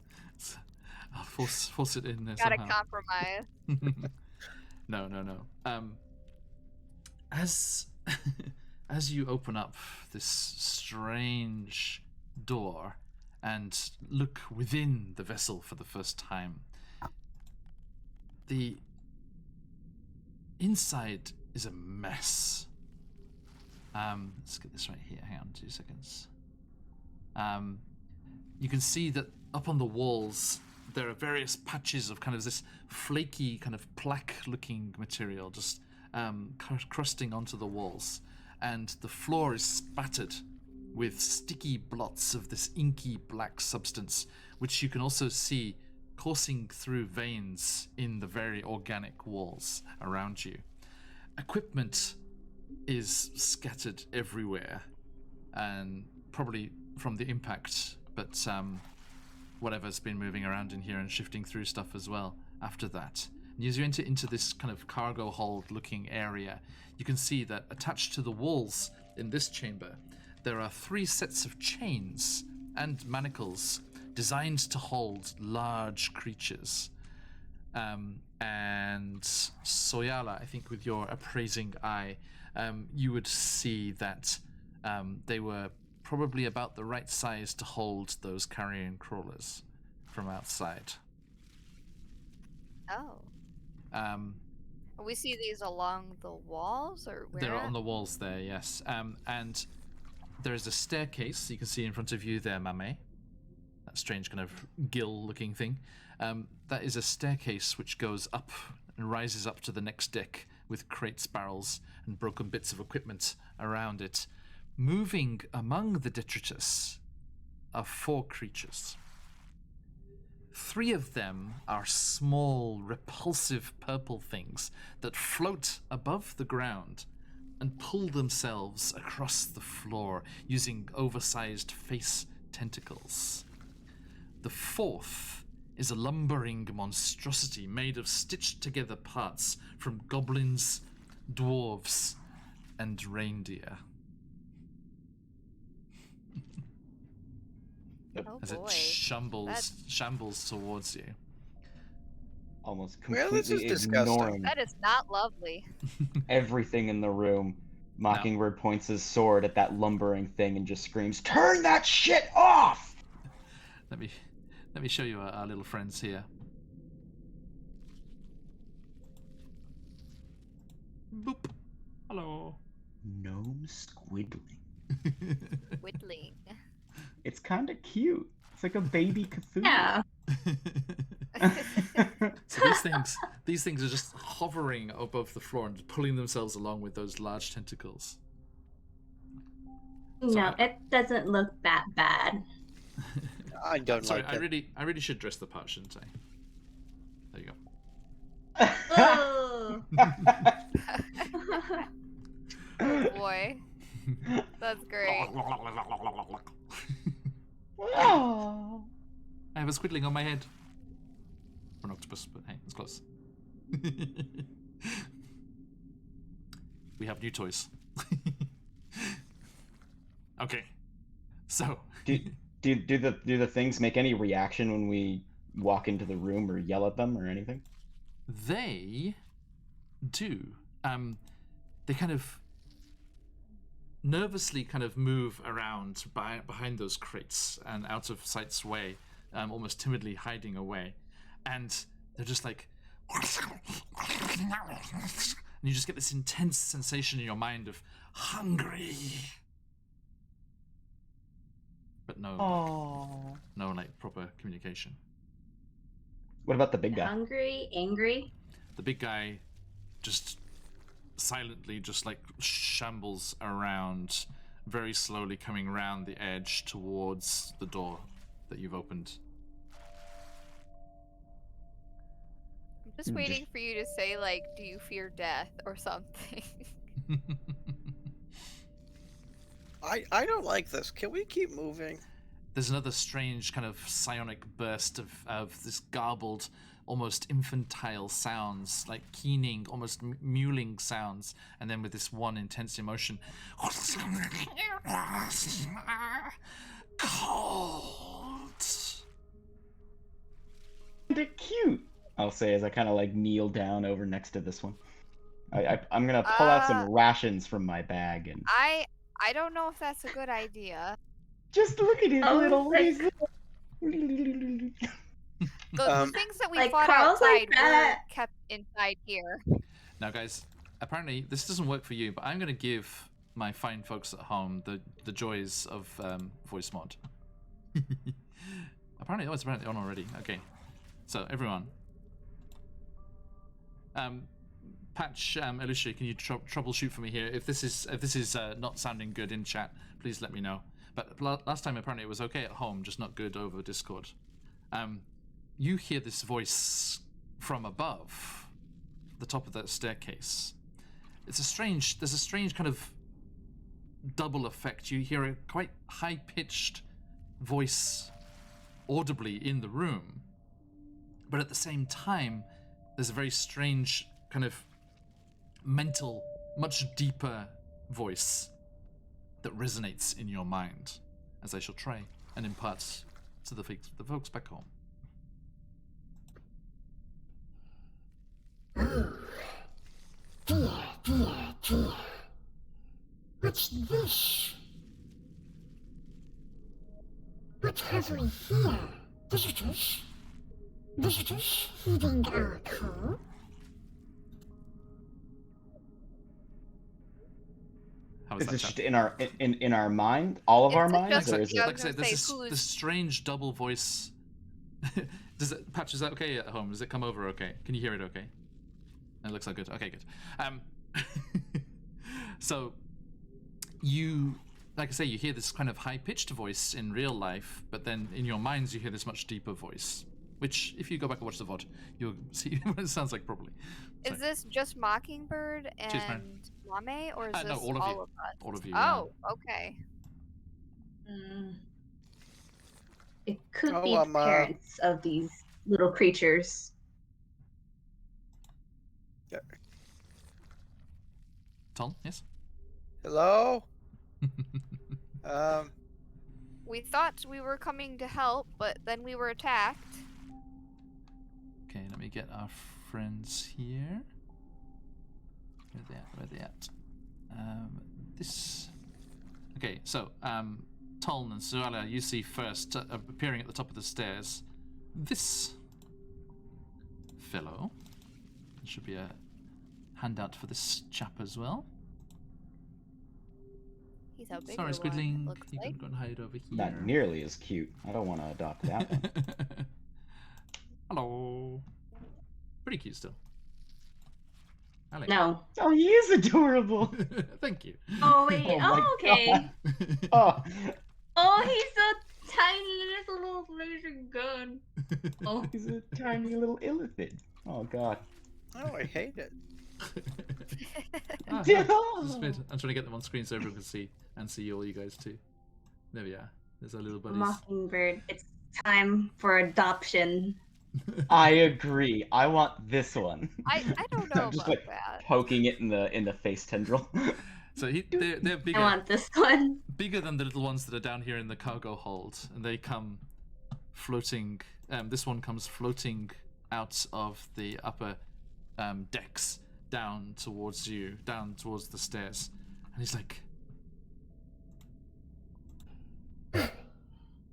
I'll force it in there Gotta somehow. compromise. No. As you open up this strange door and look within the vessel for the first time, the inside is a mess. Let's get this right here. Hang on 2 seconds. You can see that up on the walls there are various patches of kind of this flaky kind of plaque looking material just crusting onto the walls, and the floor is spattered with sticky blots of this inky black substance, which you can also see coursing through veins in the very organic walls around you. Equipment is scattered everywhere, and probably from the impact, but whatever's been moving around in here and shifting through stuff as well after that. And as you enter into this kind of cargo hold looking area, you can see that attached to the walls in this chamber, there are 3 sets of chains and manacles designed to hold large creatures. And Soyala, I think with your appraising eye, you would see that they were probably about the right size to hold those carrion crawlers from outside. Oh. We see these along the walls, or where? They're on the walls there, yes. And there is a staircase you can see in front of you there, Mame. That strange kind of gill-looking thing. That is a staircase which goes up and rises up to the next deck with crates, barrels, and broken bits of equipment around it. Moving among the detritus are 4 creatures. 3 of them are small, repulsive purple things that float above the ground and pull themselves across the floor using oversized face tentacles. The 4th is a lumbering monstrosity made of stitched together parts from goblins, dwarves, and reindeer. Oh As boy. it shambles towards you. Almost Well, this is completely disgusting. ignoring That is not lovely. everything in the room. Mockingbird points his sword at that lumbering thing and just screams, "Turn that shit off!" Let me show you our little friends here. Boop. Hello. Gnome squiddling. Whittling. It's kind of cute. It's like a baby Cthulhu. Yeah. So these things are just hovering above the floor and pulling themselves along with those large tentacles. No, it doesn't look that bad. I don't Sorry, like it. I really should dress the part, shouldn't I? There you go. Oh. Oh boy. That's great. I have a squiddling on my head. For an octopus, but hey, it's close. We have new toys. Okay, so do the things make any reaction when we walk into the room or yell at them or anything? they do. They kind of nervously kind of move around behind those crates and out of sight's way, almost timidly hiding away. And they're just like... And you just get this intense sensation in your mind of hungry. But no proper communication. What about the big guy? Hungry, angry. The big guy just silently just like shambles around, very slowly coming around the edge towards the door that you've opened. I'm just waiting for you to say, like, do you fear death or something? I don't like this. Can we keep moving? There's another strange kind of psionic burst of this garbled, almost infantile sounds, like keening, almost mewling sounds, and then with this one intense emotion. Cold. They're cute, I'll say as I kind of like kneel down over next to this one. I'm gonna pull out some rations from my bag and I don't know if that's a good idea. just look at his Oh, his The things that we like, fought Carl's like outside were that. kept inside here. Now, guys, apparently this doesn't work for you, but I'm going to give my fine folks at home the joys of voice mod. Apparently, it's apparently on already. Okay, so everyone, Patch, Alicia, can you troubleshoot for me here? If this is not sounding good in chat, please let me know. But last time apparently it was okay at home, just not good over Discord. You hear this voice from above, the top of that staircase. There's a strange kind of double effect. You hear a quite high-pitched voice audibly in the room, but at the same time, there's a very strange kind of mental, much deeper voice that resonates in your mind, as I shall try and impart to the folks back home. Oh, dear, dear, dear. What's this? What have we here? Visitors? Visitors heeding our call? How is Is that this chat? just in our mind, all of our It's minds, just- or is yeah, it? Like I said, there's who's- this strange double voice. Patch, is that okay at home? Does it come over okay? Can you hear it okay? It looks like good. Okay, good. So you, like I say, you hear this kind of high-pitched voice in real life, but then in your minds you hear this much deeper voice, which, if you go back and watch the VOD, you'll see what it sounds like properly. Is this just Mockingbird Cheers, man. and Mame, or is this No, all of you. us? All of you, yeah. Oh, okay. It could Oh, be the parents of these little creatures. Tom, yes? Hello? We thought we were coming to help, but then we were attacked. Okay, let me get our friends here. Where are they at? Where are they at? This. Okay, so Toln and Suala, you see first appearing at the top of the stairs. This fellow. There should be a handout for this chap as well. He's a bigger Sorry, one, Squidling. it looks You like. can go and hide over here. Not nearly as cute. I don't want to adopt that one. Hello. Pretty cute still. I like No. Oh, he is adorable. it. Thank you. Oh wait. Oh my okay. God. Oh, Oh, he's so tiny. There's a little laser gun. Oh. he's a tiny little illithid. Oh God. Oh, I hate it. Ah, Yeah. this is good. I'm trying to get them on screen so everyone can see and see all you guys too. There we are. There's our little buddies. Mockingbird. It's time for adoption. I agree. I want this one. I don't know I'm just about like that. poking it in the face tendril. So they're I bigger, want this one. bigger than the little ones that are down here in the cargo hold, and they come floating. This one comes floating out of the upper decks down towards you, down towards the stairs, and he's like,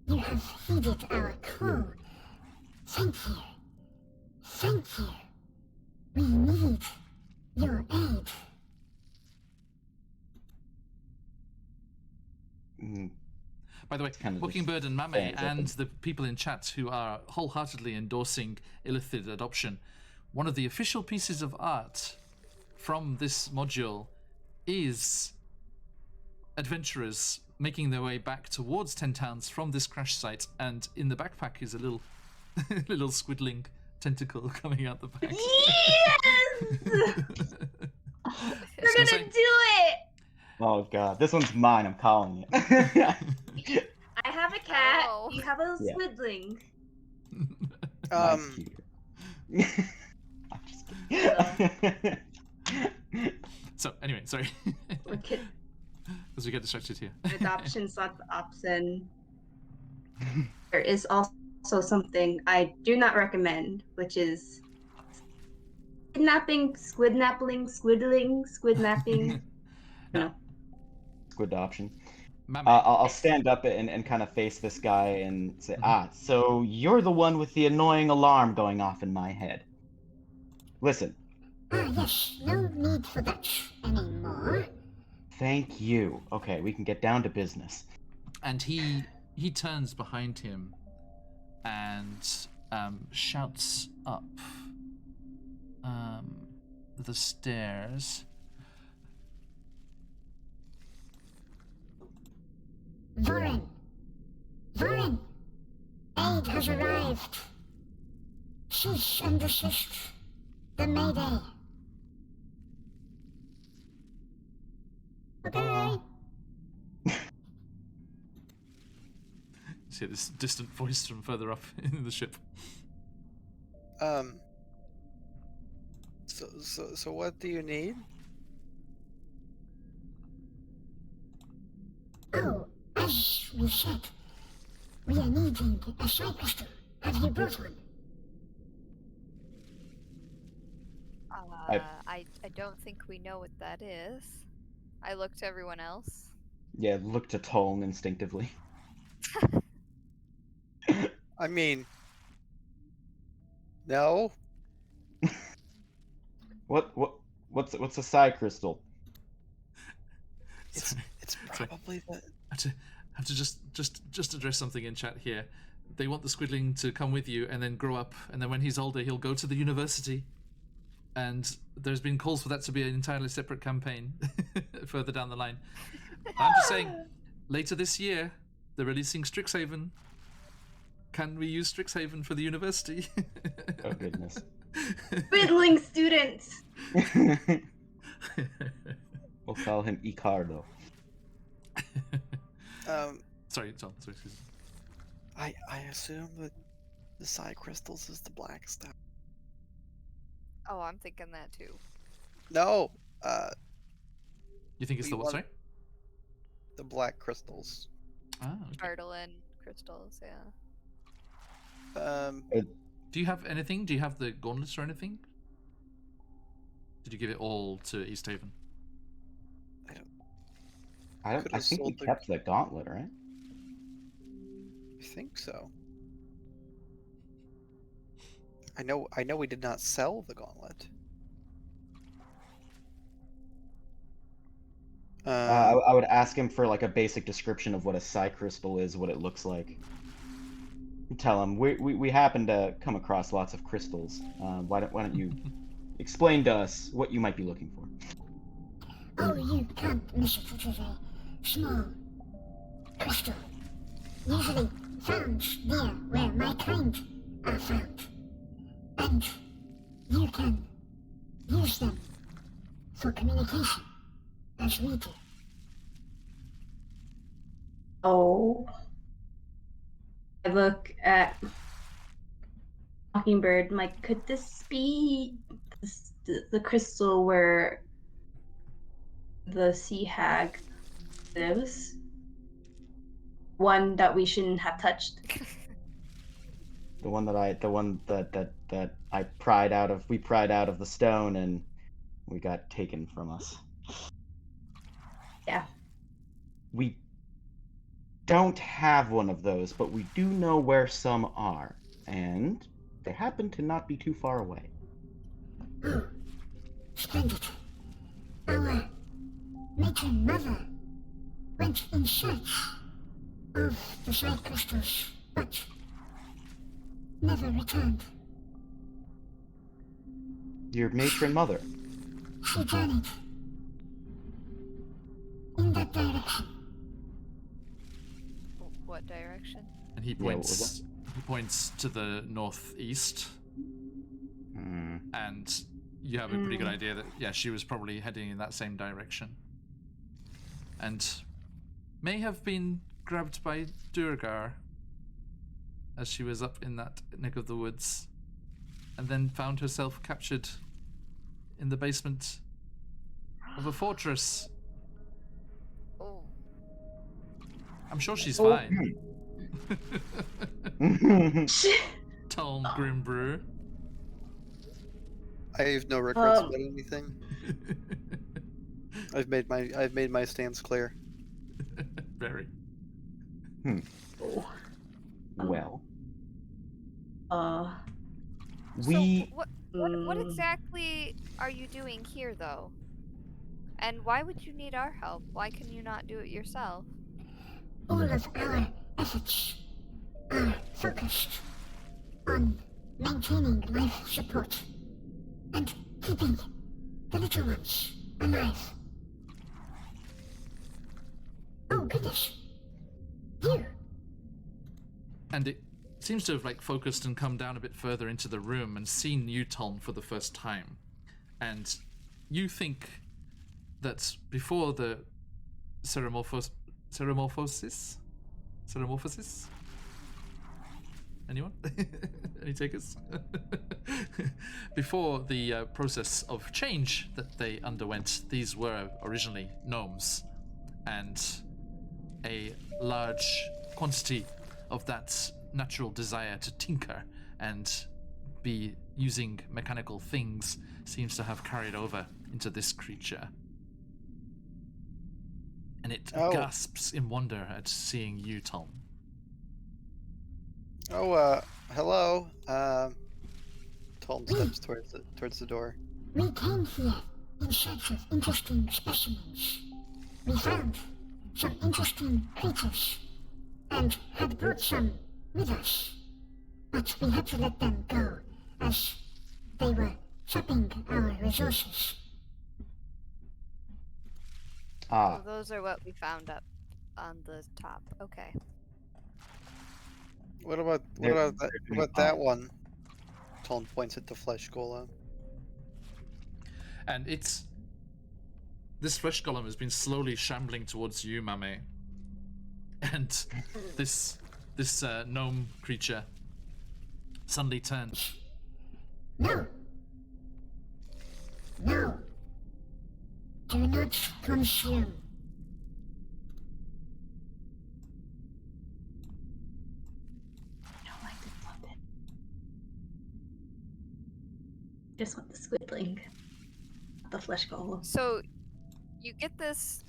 You have heeded our call. Thank you. Thank you. We need your aid. Mm, by the way, kind of Mockingbird and Mame stands up and and- the people in chat who are wholeheartedly endorsing Illithid adoption, one of the official pieces of art from this module is adventurers making their way back towards 10 Towns from this crash site, and in the backpack is a little little squiddling tentacle coming out the back. Yes! We're gonna say- do it! Oh God, this one's mine. I'm calling it. I have a cat. Oh. You have a Yeah. squidling. Mine's cuter. I'm just kidding. So anyway, sorry, Okay. as we get distracted here. Adoption's not the option. There is also something I do not recommend, which is kidnapping, squidnapping, squidnapping. No. Squid option. Mame, I'll stand up and kind of face this guy and say, so you're the one with the annoying alarm going off in my head. Listen, Ah, yes, no need for that anymore. thank you. Okay, we can get down to business. and he turns behind him and shouts up. the stairs. Vorin! Vorin! Aid has arrived! Cease and desist. The Mayday. Okay. See this distant voice from further up in the ship. So what do you need? Oh, as we said, we are needing a side crystal. Have you brought one? I don't think we know what that is. I looked to everyone else. Yeah, look to Toln instinctively. I mean, no. What's a psi crystal? It's Sorry. probably the. I have to just address something in chat here. They want the squidling to come with you and then grow up, and then when he's older, he'll go to the university. And there's been calls for that to be an entirely separate campaign further down the line. I'm just saying, later this year, they're releasing Strixhaven. Can we use Strixhaven for the university? Oh goodness. Fiddling students! We'll call him Icardo. Sorry, Tom. Sorry, excuse me. I assume that the psi crystals is the black stuff. Oh, I'm thinking that too. No, You think it's We the what? want- Sorry. the black crystals. Ah, okay. Cartolin crystals, yeah. Do you have anything? Do you have the gauntlets or anything? Did you give it all to East Haven? I Could've think we sold the- kept the gauntlet, right? I think so. I know we did not sell the gauntlet. I would ask him for like a basic description of what a psi crystal is, what it looks like. Tell him we happen to come across lots of crystals. Why don't you explain to us what you might be looking for? Oh, you can't miss it. It is a small crystal, usually found near where my kind are found. And you can use them for communication, as we do. Oh. I look at Mockingbird. I'm like, could this be the crystal where the sea hag lives? One that we shouldn't have touched. The one that I pried out of. We pried out of the stone, and we got taken from us. Yeah. We don't have one of those, but we do know where some are, and they happen to not be too far away. Oh, splendid. Our matron mother went in search of the side crystals, but never returned. Your matron mother. She journeyed in that direction. What direction? And he Yeah, what was points. He points to the northeast, Hmm. and you have a pretty good idea that she was probably heading in that same direction, and may have been grabbed by Durgar as she was up in that neck of the woods, and then found herself captured in the basement of a fortress. Oh. I'm sure she's Oh. fine. Tall Grimbrew. I have no regrets Um. about anything. I've made my stance clear. Very. Well, So we what exactly are you doing here, though? And why would you need our help? Why can you not do it yourself? All of our efforts are focused on maintaining life support and keeping the little ones alive. Oh goodness. You. And it seems to have like focused and come down a bit further into the room and seen you, Tom, for the first time. And you think that before the Ceramorphosis? Anyone? Any takers? Before the process of change that they underwent, these were originally gnomes, and a large quantity of that natural desire to tinker and be using mechanical things seems to have carried over into this creature. And it gasps in wonder at seeing you, Tom. Oh, hello. Tom steps towards the door. We came here in search of interesting specimens. We found some interesting creatures and had brought some with us. But we had to let them go as they were sapping our resources. Ah, So those are what we found up on the top. Okay. What about that one? Tom points at the flesh golem. And this flesh golem has been slowly shambling towards you, Mame. And this gnome creature suddenly turns. No! No! Do not consume. I don't like this puppet. Just want the squidling. The flesh golem. So you get this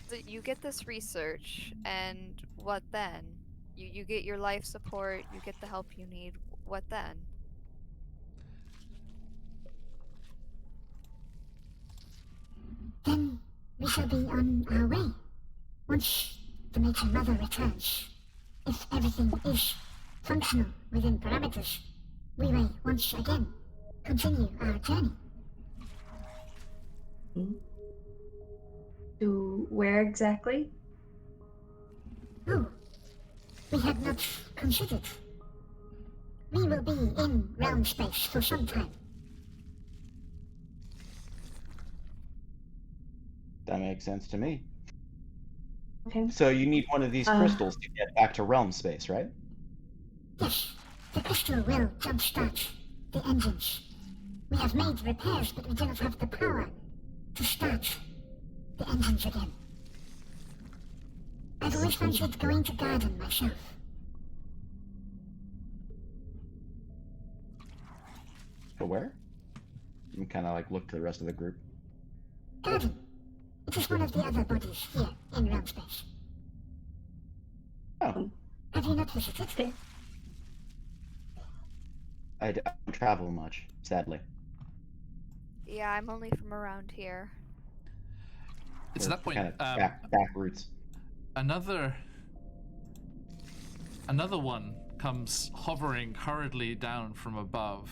research, and what then? You get your life support, you get the help you need. What then? Then we shall be on our way. Once the Major Mother returns, if everything is functional within parameters, we may once again continue our journey. To where exactly? Oh, we had not considered. We will be in realm space for some time. that makes sense to me. Okay. So you need one of these crystals to get back to realm space, right? Yes, the crystal will jumpstart the engines. We have made repairs, but we do not have the power to start the engines again. I've always fancied going to garden myself. But where? You kind of like look to the rest of the group. Garden. It is one of the other bodies here in realm space. Oh, Have you not visited? I don't travel much, sadly. Yeah, I'm only from around here. It's at that point. Kind of back roots. Another one comes hovering hurriedly down from above.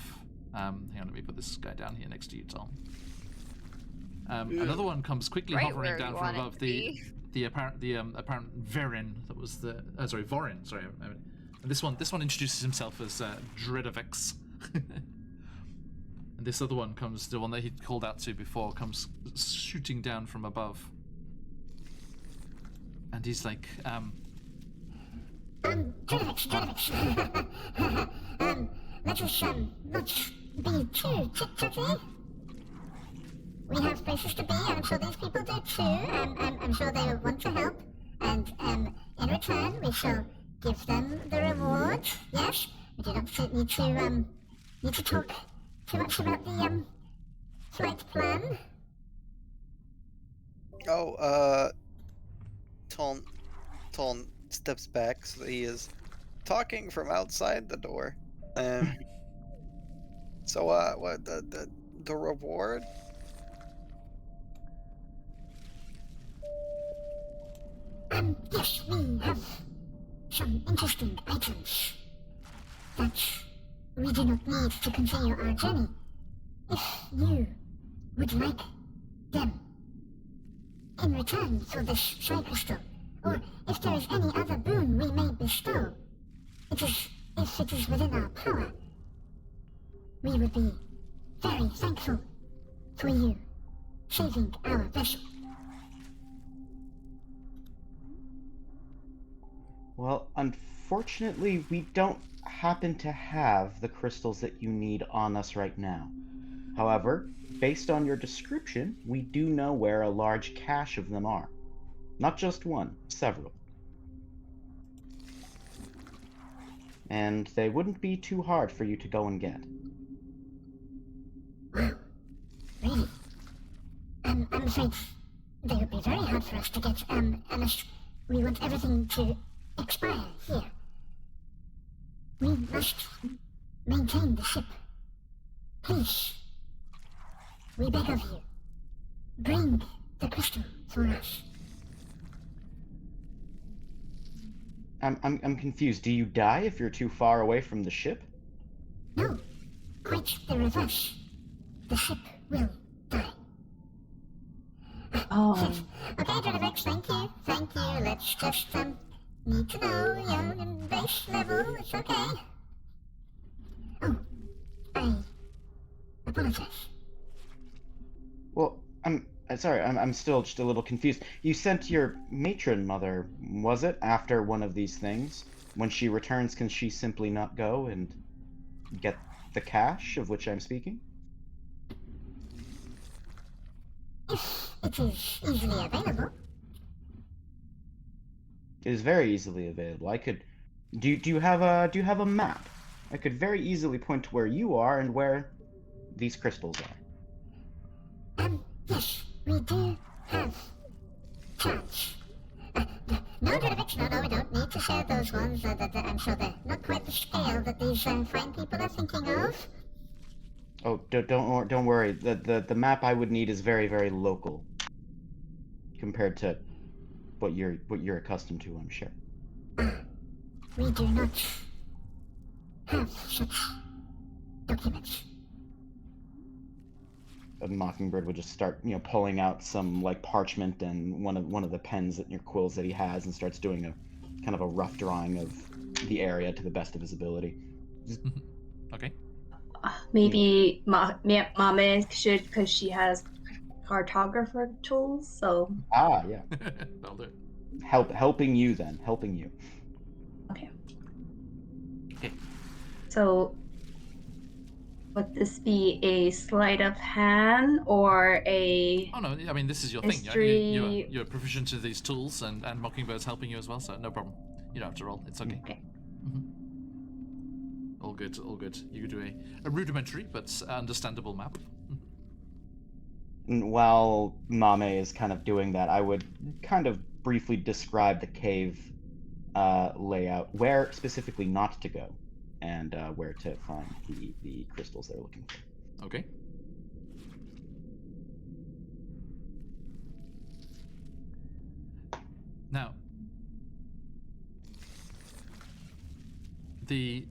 Hang on, let me put this guy down here next to you, Tom. Another one comes quickly Right hovering where down you from want it above to the apparent Verin that was the Vorin. Sorry, and this one introduces himself as Dredovex. And this other one comes, the one that he called out to before, comes shooting down from above. And he's like, Dredovex. Let us, not be too chit-chatty. We have places to be, I'm sure these people do too. I'm sure they will want to help. And, in return, we shall give them the reward. Yes? We do not need to talk too much about the, flight plan. Tom steps back so he is talking from outside the door. So what the reward? Yes, we have some interesting items that we do not need to continue our journey. If you would like them in return for this shy crystal, or if there is any other boon we may bestow. If it is within our power, we would be very thankful for you saving our vessel. Well, unfortunately, we don't happen to have the crystals that you need on us right now. However, based on your description, we do know where a large cache of them are. Not just one, several. And they wouldn't be too hard for you to go and get. Wow. Really? I'm afraid they would be very hard for us to get, unless we want everything to expire here. We must maintain the ship. Please, we beg of you, bring the crystal for us. I'm confused. Do you die if you're too far away from the ship? No, quite the reverse. The ship will die. Oh. Okay, Jonavix, thank you. Thank you. Let's just, need to know your base level. It's okay. Oh, I apologize. Well, I'm sorry. I'm still just a little confused. You sent your matron mother, was it, after one of these things? When she returns, can she simply not go and get the cache of which I'm speaking? If it is easily available. It is very easily available. I could. Do you have a map? I could very easily point to where you are and where these crystals are. Yes, we do have charts. No, Jonavix, no, we don't need to share those ones. I'm sure they're not quite the scale that these fine people are thinking of. Oh, don't worry. The map I would need is very, very local compared to what you're accustomed to, I'm sure. We do not have such documents. A Mockingbird would just start, pulling out some like parchment and one of the pens and your quills that he has, and starts doing a kind of a rough drawing of the area to the best of his ability. Okay. Maybe Mame should, because she has cartographer tools. So Ah, yeah. That'll do. Helping you. okay. Okay. So would this be a sleight of hand or a? Oh no, I mean this is your History. thing. You're proficient in these tools, and Mockingbird's helping you as well, so no problem. You don't have to roll. It's okay. Okay. All good, all good. You could do a rudimentary but understandable map. And while Mame is kind of doing that, I would kind of briefly describe the cave layout, where specifically not to go, and where to find the crystals they're looking for. Okay. Now, the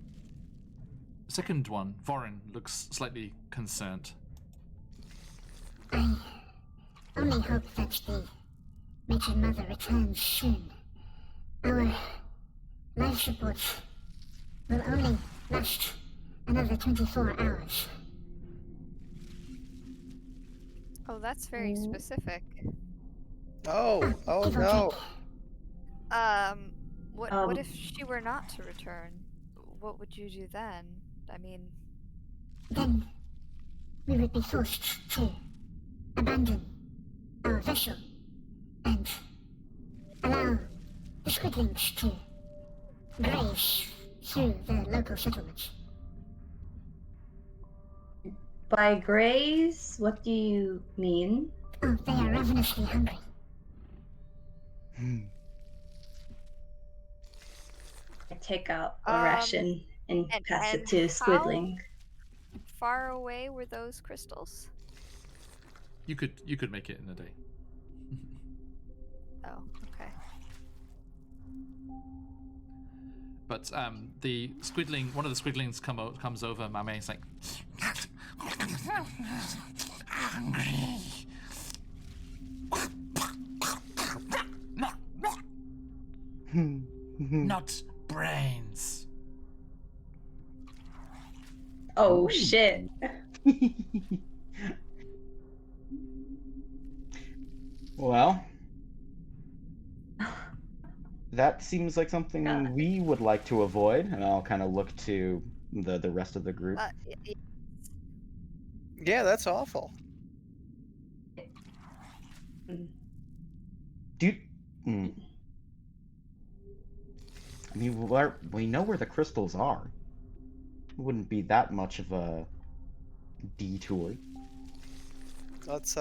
second one, Vorin, looks slightly concerned. I only hope that the matron mother returns soon. Our life support will only last another 24 hours. Oh, that's very specific. Oh give or no. take. What if she were not to return? What would you do then? I mean, Then we would be forced to abandon our vessel and allow the squidlings to graze through the local settlements. By graze, what do you mean? Oh, they are ravenously hungry. I take out a Um, ration and pass it to how- Squidling. far away were those crystals? You could make it in a day. Oh, okay. But the squidling, one of the squidlings comes over. Mame is like, hungry. not brains. Oh Ooh. shit. Well, that seems like something God. we would like to avoid, and I'll kind of look to the rest of the group. Yeah, that's awful. Do you, I mean, we know where the crystals are. It wouldn't be that much of a detour. Let's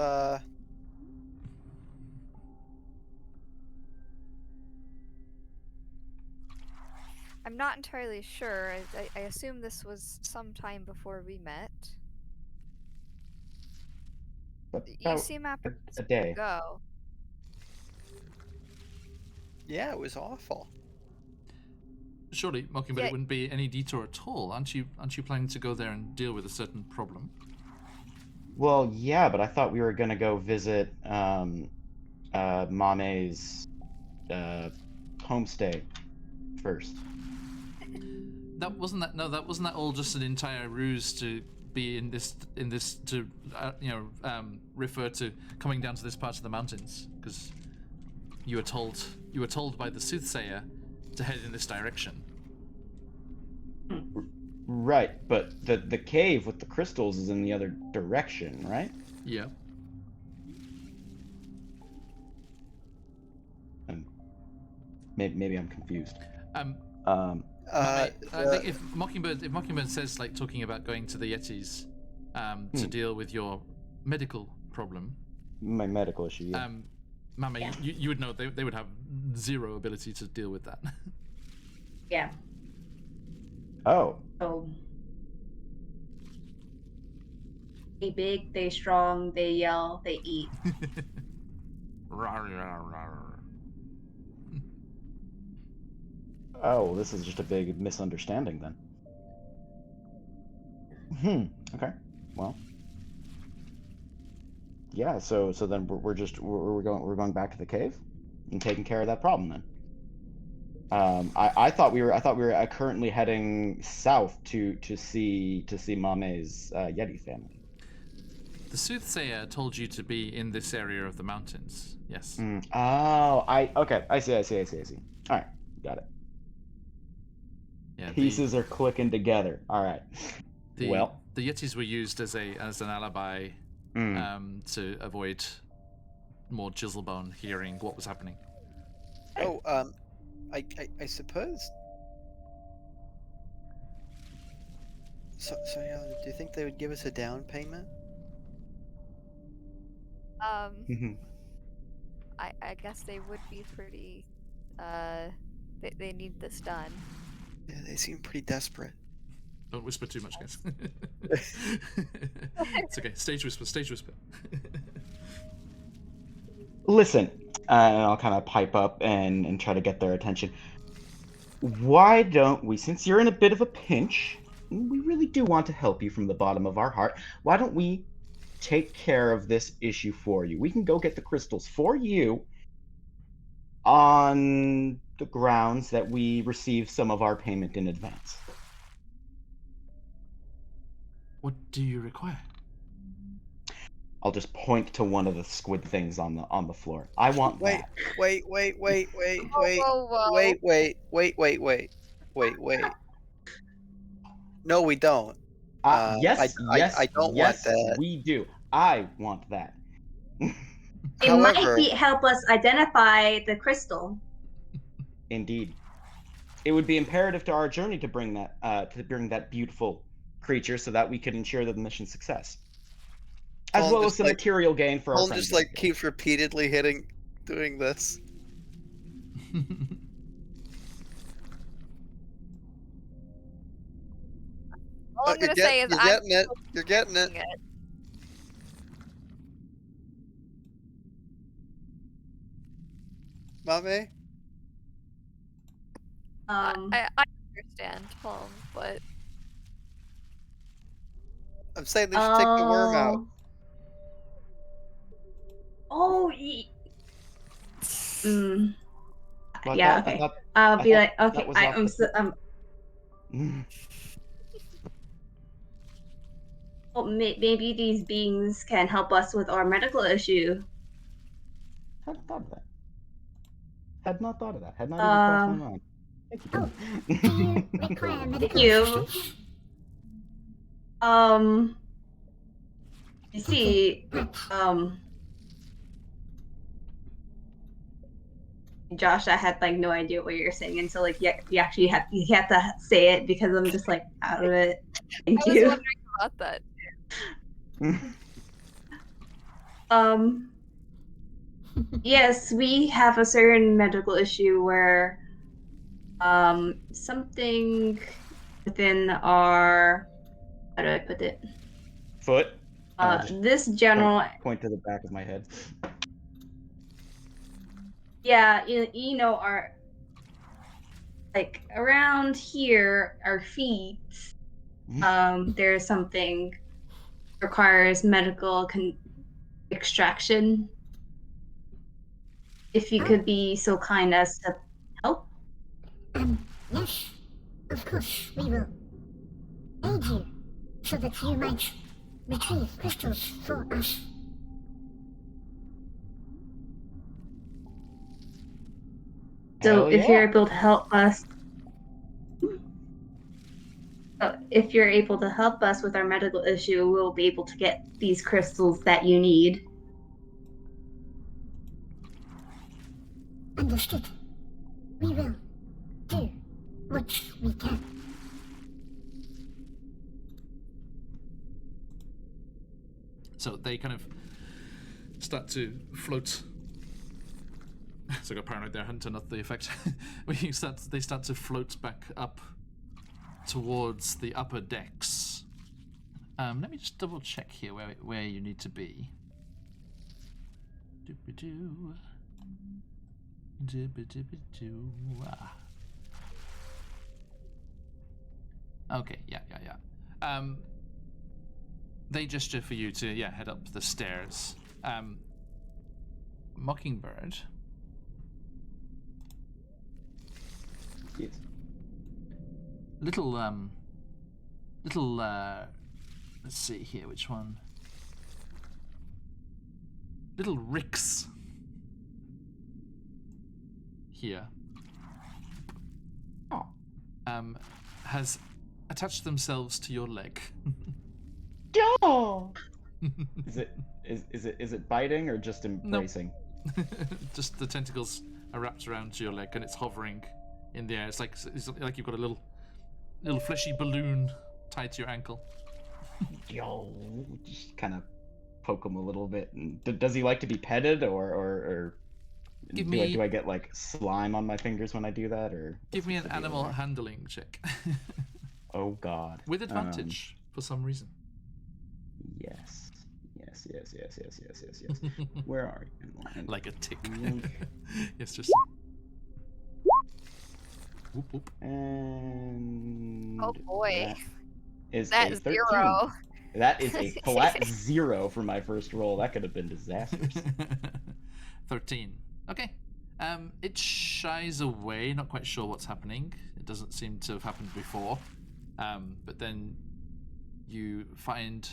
I'm not entirely sure. I assume this was sometime before we met. You About seem apprehensive a day. to go. yeah, it was awful. Surely, Mockingbird, Yeah. it wouldn't be any detour at all. Aren't you planning to go there and deal with a certain problem? Well, yeah, but I thought we were gonna go visit Mame's homestay first. That wasn't that all just an entire ruse to be in this to refer to coming down to this part of the mountains, because you were told by the soothsayer to head in this direction. Right, but the cave with the crystals is in the other direction, right? Yeah. Maybe I'm confused. I think if Mockingbird says, like, talking about going to the Yetis to deal with your medical problem, My medical issue, yeah. Mama, Yeah. you would know they would have zero ability to deal with that. Yeah. Oh, So they big, they strong, they yell, they eat. oh, this is just a big misunderstanding then. Okay. Well. Yeah, so then we're going back to the cave and taking care of that problem then. I thought we were currently heading south to see Mame's Yeti family. The soothsayer told you to be in this area of the mountains. Yes. Oh, okay. I see. All right, got it. Yeah. Pieces are clicking together. All right. The Yetis were used as an alibi to avoid more Jizzlebone hearing what was happening. Oh, I suppose. So yeah, do you think they would give us a down payment? I guess they would be pretty. They need this done. Yeah, they seem pretty desperate. Don't whisper too much, guys. It's okay. Stage whisper. Listen, and I'll kind of pipe up and try to get their attention. Why don't we, since you're in a bit of a pinch, we really do want to help you from the bottom of our heart, why don't we take care of this issue for you? We can go get the crystals for you on the grounds that we receive some of our payment in advance. What do you require? I'll just point to one of the squid things on the floor. I want Wait, that. wait. No, we don't. Yes, I don't want that. we do. I want that. It However- might help us identify the crystal. Indeed. It would be imperative to our journey to bring that beautiful creature so that we could ensure the mission's success. As Colin well as just, some like- material gain for our Colin friends. just like keeps repeatedly doing this. All I'm gonna say is You're getting it. Mame? I understand, Tom, but I'm saying they should take the worm out. Oh, Well, yeah, I okay. I'll I be thought like, that okay, was off I'm the- so, well, maybe these beings can help us with our medical issue. Hadn't thought of that. Had not thought of that. Had not even crossed my mind. Thank you. Oh, do you require Thank medical you. assistance? You see, Josh, I had like no idea what you were saying until like you actually had to say it because I'm just like out of it. Thank I was you. wondering about that. Yes, we have a certain medical issue where something within our, how do I put it? Foot. And I'll just This general, point to the back of my head. yeah, you know, our like around here, our feet, there's something requires medical extraction. If you could be so kind as to help. Yes, of course we will aid you so that you might retrieve crystals for us. So Hell if yeah. you're able to help us, if you're able to help us with our medical issue, we'll be able to get these crystals that you need. Understood. We will do what we can. So they kind of start to float. So I got paranoid there, hadn't turned off the effect. They start to float back up towards the upper decks. Let me just double check here where you need to be. Doobie-doo. Doobie-doobie-doo. Okay, yeah. They gesture for you to head up the stairs. Mockingbird. Yes. Little let's see here, which one? Little ricks here. Oh. Has attached themselves to your leg. Oh. Is it biting or just embracing? Just the tentacles are wrapped around your leg and it's hovering in the air. It's like you've got a little fleshy balloon tied to your ankle. Yo, just kind of poke him a little bit. And does he like to be petted, or do I get like slime on my fingers when I do that, or Give me an what's the deal animal there? handling check. Oh God. With advantage for some reason. Yes. Where are you? Animal handling? Like a tick. Yoink. Yes, just. Whoop, whoop. And Oh boy. that is That a is 13. 0. That is a flat 0 for my first roll. That could have been disastrous. 13. Okay. It shies away, not quite sure what's happening. It doesn't seem to have happened before. But then you find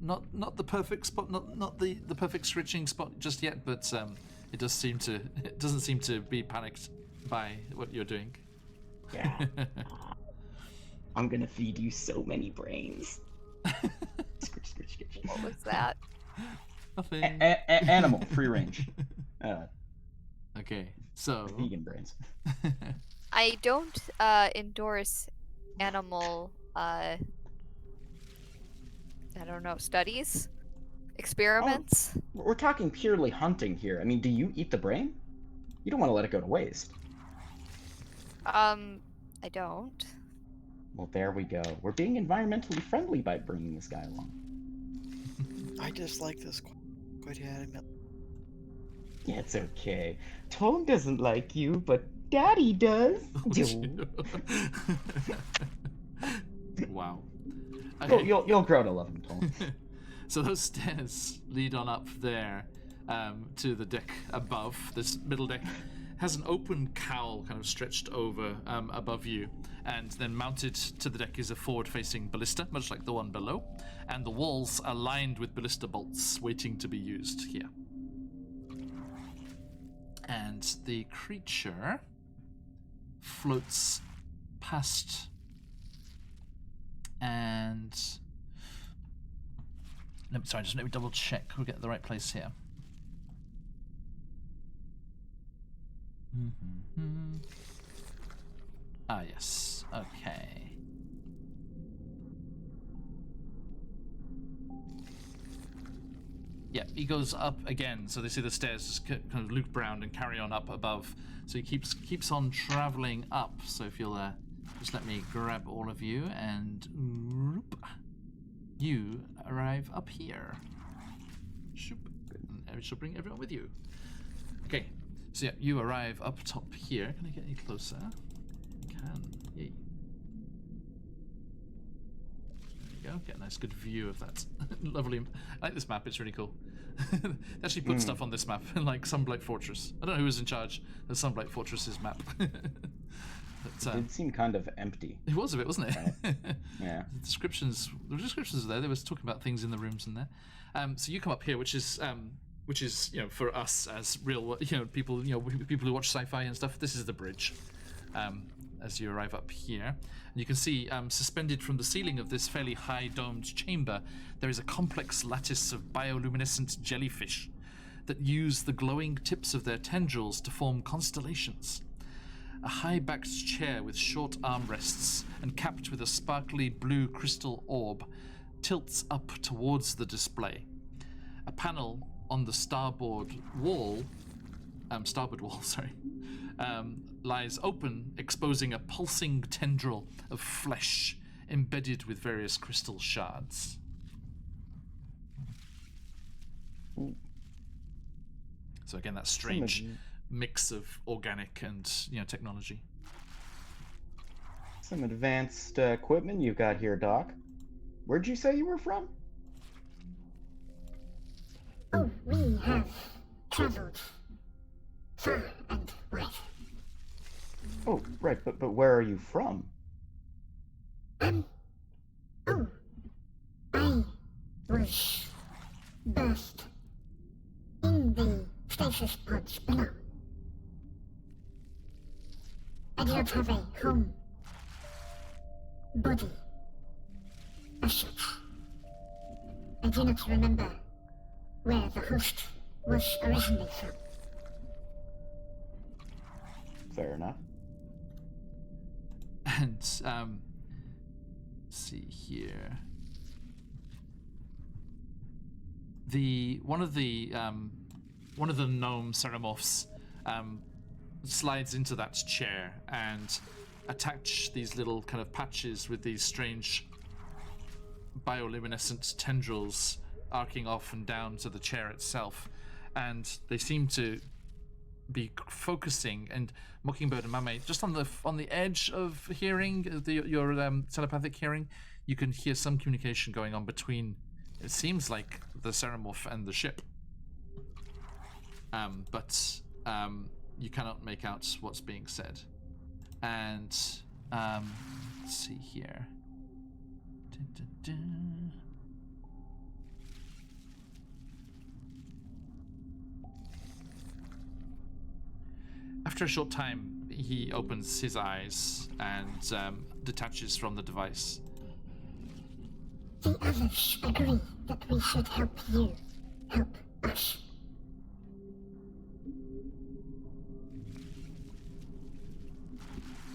not the perfect spot, not the perfect scritching spot just yet, but it doesn't seem to be panicked by what you're doing. Yeah. I'm gonna feed you so many brains. Scritch, scritch, scritch. What was that? Nothing. Animal, free range. Okay, so Vegan brains. I don't endorse animal I don't know, studies? Experiments? We're talking purely hunting here. I mean, do you eat the brain? You don't want to let it go to waste. I don't. Well, there we go. We're being environmentally friendly by bringing this guy along. I dislike this quite adamantly. Yeah, it's okay. Tone doesn't like you, but Daddy does. Wow. You'll grow to love him, Tone. So those stairs lead on up there to the deck above, this middle deck. has an open cowl kind of stretched over above you, and then mounted to the deck is a forward-facing ballista, much like the one below, and the walls are lined with ballista bolts waiting to be used here. And the creature floats past, and let me double check we'll get the right place here. Ah, yes. Okay. Yeah, he goes up again, so they see the stairs just kind of loop around and carry on up above. So he keeps on traveling up. So if you'll just let me grab all of you, and you arrive up here. Shoop. And I shall bring everyone with you. Okay, so yeah, you arrive up top here. Can I get any closer? I can. Yay. There you go. Get a nice good view of that. Lovely. I like this map. It's really cool. They actually put stuff on this map, like Sunblight Fortress. I don't know who was in charge of Sunblight Fortress's map. But, it did seem kind of empty. It was a bit, wasn't it? Right. Yeah. The descriptions were there. They was talking about things in the rooms in there. So you come up here, which is for us as real people who watch sci-fi and stuff. This is the bridge. As you arrive up here, and you can see suspended from the ceiling of this fairly high domed chamber, there is a complex lattice of bioluminescent jellyfish that use the glowing tips of their tendrils to form constellations. A high-backed chair with short armrests and capped with a sparkly blue crystal orb tilts up towards the display. A panel on the starboard wall, lies open, exposing a pulsing tendril of flesh embedded with various crystal shards. So again, that strange mix of organic and technology. Some advanced equipment you've got here, Doc. Where'd you say you were from? Oh, we have traveled far and wide. Oh, right, but where are you from? I was birthed in the stasis pods below. I do not have a home body as such. I do not remember where the host was originally from. Fair enough. And let's see here. One of the gnome ceramorphs slides into that chair and attach these little kind of patches with these strange bioluminescent tendrils arcing off and down to the chair itself, and they seem to be focusing, and Mockingbird and Mame just on the edge of hearing your telepathic hearing. You can hear some communication going on between, it seems like, the ceramorph and the ship, but you cannot make out what's being said. And let's see here. Dun, dun, dun. After a short time, he opens his eyes and detaches from the device. The others agree that we should help you help us.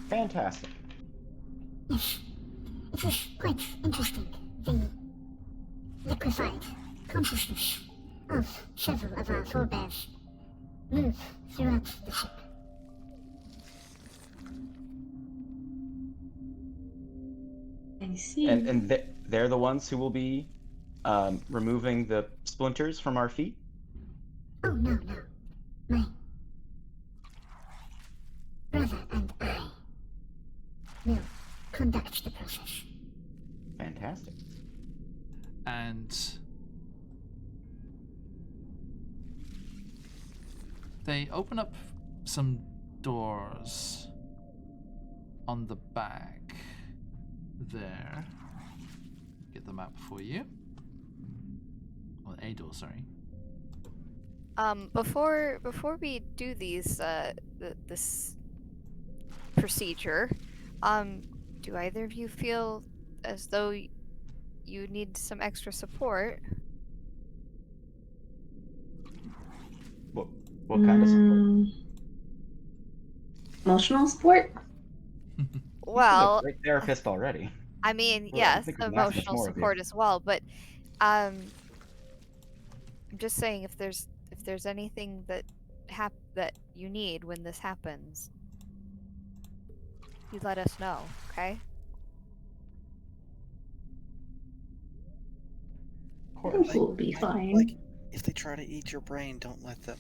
Fantastic. Yes, it is quite interesting. The liquefied consciousness of several of our forebears move throughout the ship. I see. And they're the ones who will be removing the splinters from our feet? Oh, no. My brother and I will conduct the process. Fantastic. And they open up some doors on the back there. Get the map for you. Well, a door, sorry. Before we do these, this procedure, do either of you feel as though you need some extra support? What kind of support? Emotional support? Well, You're a great therapist already. I mean, Well, I don't yes, think we can ask much emotional more of you. support as well, but I'm just saying if there's anything that that you need when this happens, you let us know, okay? Of I course. think we'll be fine. Like, if they try to eat your brain, don't let them.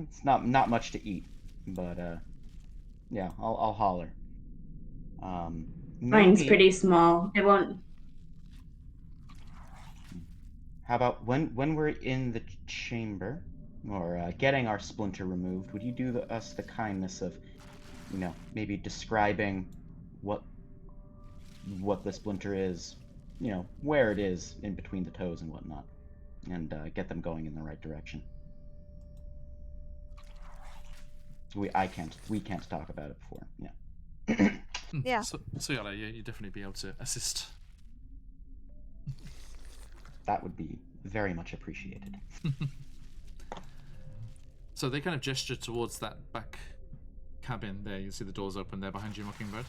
It's not much to eat, but yeah, I'll holler. Mine's Maybe. pretty small. It won't. How about when we're in the chamber, or getting our splinter removed, would you do us the kindness of, maybe describing what the splinter is, where it is in between the toes and whatnot, and get them going in the right direction. We can't talk about it before. Yeah. Yeah. So yeah, you definitely be able to assist. That would be very much appreciated. So they kind of gesture towards that back cabin there. You see the doors open there behind you, Mockingbird.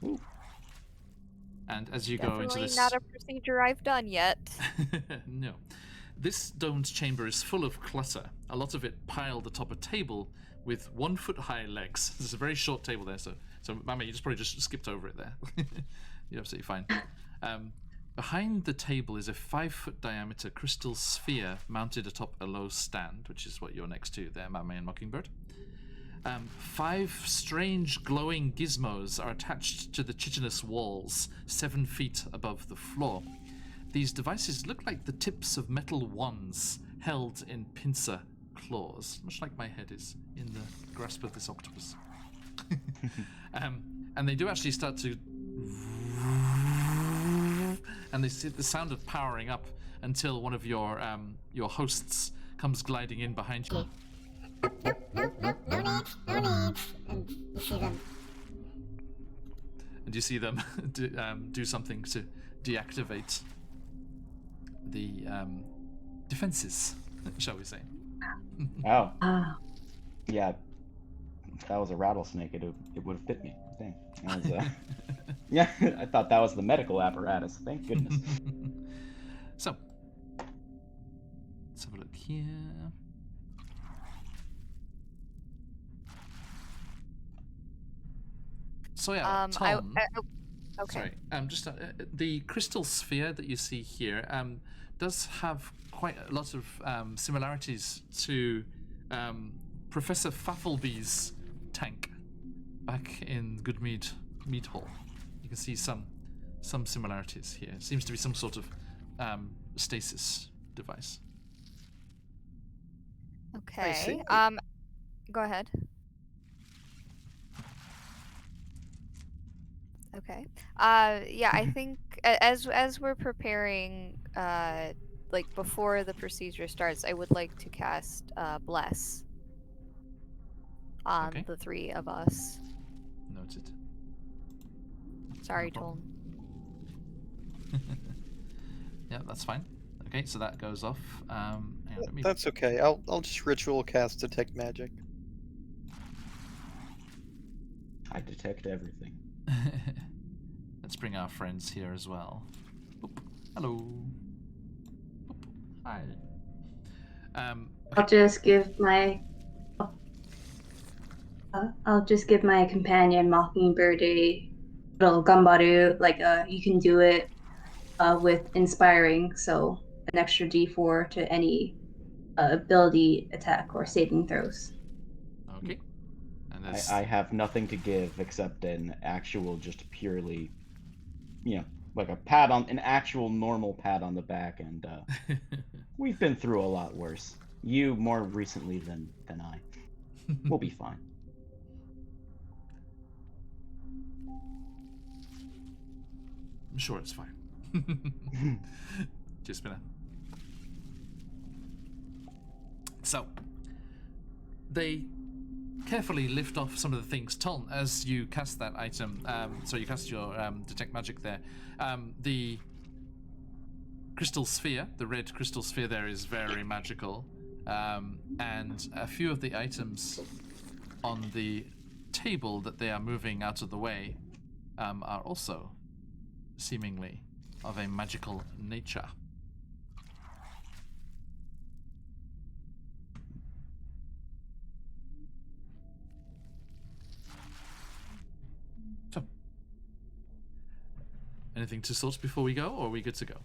Ooh. And as you go into Definitely this, not a procedure I've done yet. no, this domed chamber is full of clutter. A lot of it piled atop a table with 1 foot high legs. There's a very short table there, so Mama, you probably just skipped over it there. You're absolutely fine. Behind the table is a 5 foot diameter crystal sphere mounted atop a low stand, which is what you're next to there, Mame and Mockingbird. 5 strange glowing gizmos are attached to the chitinous walls, 7 feet above the floor. These devices look like the tips of metal wands held in pincer claws, much like my head is in the grasp of this octopus. And they do actually start to... And they see the sound of powering up until one of your hosts comes gliding in behind you. No need. And you see them. And you see them do something to deactivate the defenses, shall we say. Oh. Ah. Yeah. If that was a rattlesnake, it would have bit me. Dang. That was, yeah, I thought that was the medical apparatus. Thank goodness. So, let's have a look here. So yeah, Tom. Okay. Sorry. Just the crystal sphere that you see here does have quite a lot of similarities to Professor Faffleby's tank back in Goodmead Mead Hall. You can see some similarities here. It seems to be some sort of stasis device. Okay. see. Go ahead. Okay. Yeah, I think as we're preparing, like before the procedure starts, I would like to cast Bless on Okay. the 3 of us. Noted. Sorry, No Toln. problem. Yeah, that's fine. Okay, so that goes off. Hang on, let me... That's okay. I'll just ritual cast detect magic. I detect everything. Let's bring our friends here as well. Oop. Hello. Oop. Hi. I'll just give my companion Mockingbird a little gambaru, like you can do it with inspiring, so an extra d4 to any ability attack or saving throws. Okay. And there's... I have nothing to give except an actual, just purely, like an actual normal pat on the back, and we've been through a lot worse. You more recently than I. We'll be fine. I'm sure it's fine. Just been a... So, they carefully lift off some of the things. Ton, as you cast that item, so you cast your detect magic there, the crystal sphere, the red crystal sphere there is very magical, and a few of the items on the table that they are moving out of the way are also seemingly of a magical nature. So, anything to sort before we go, or are we good to go?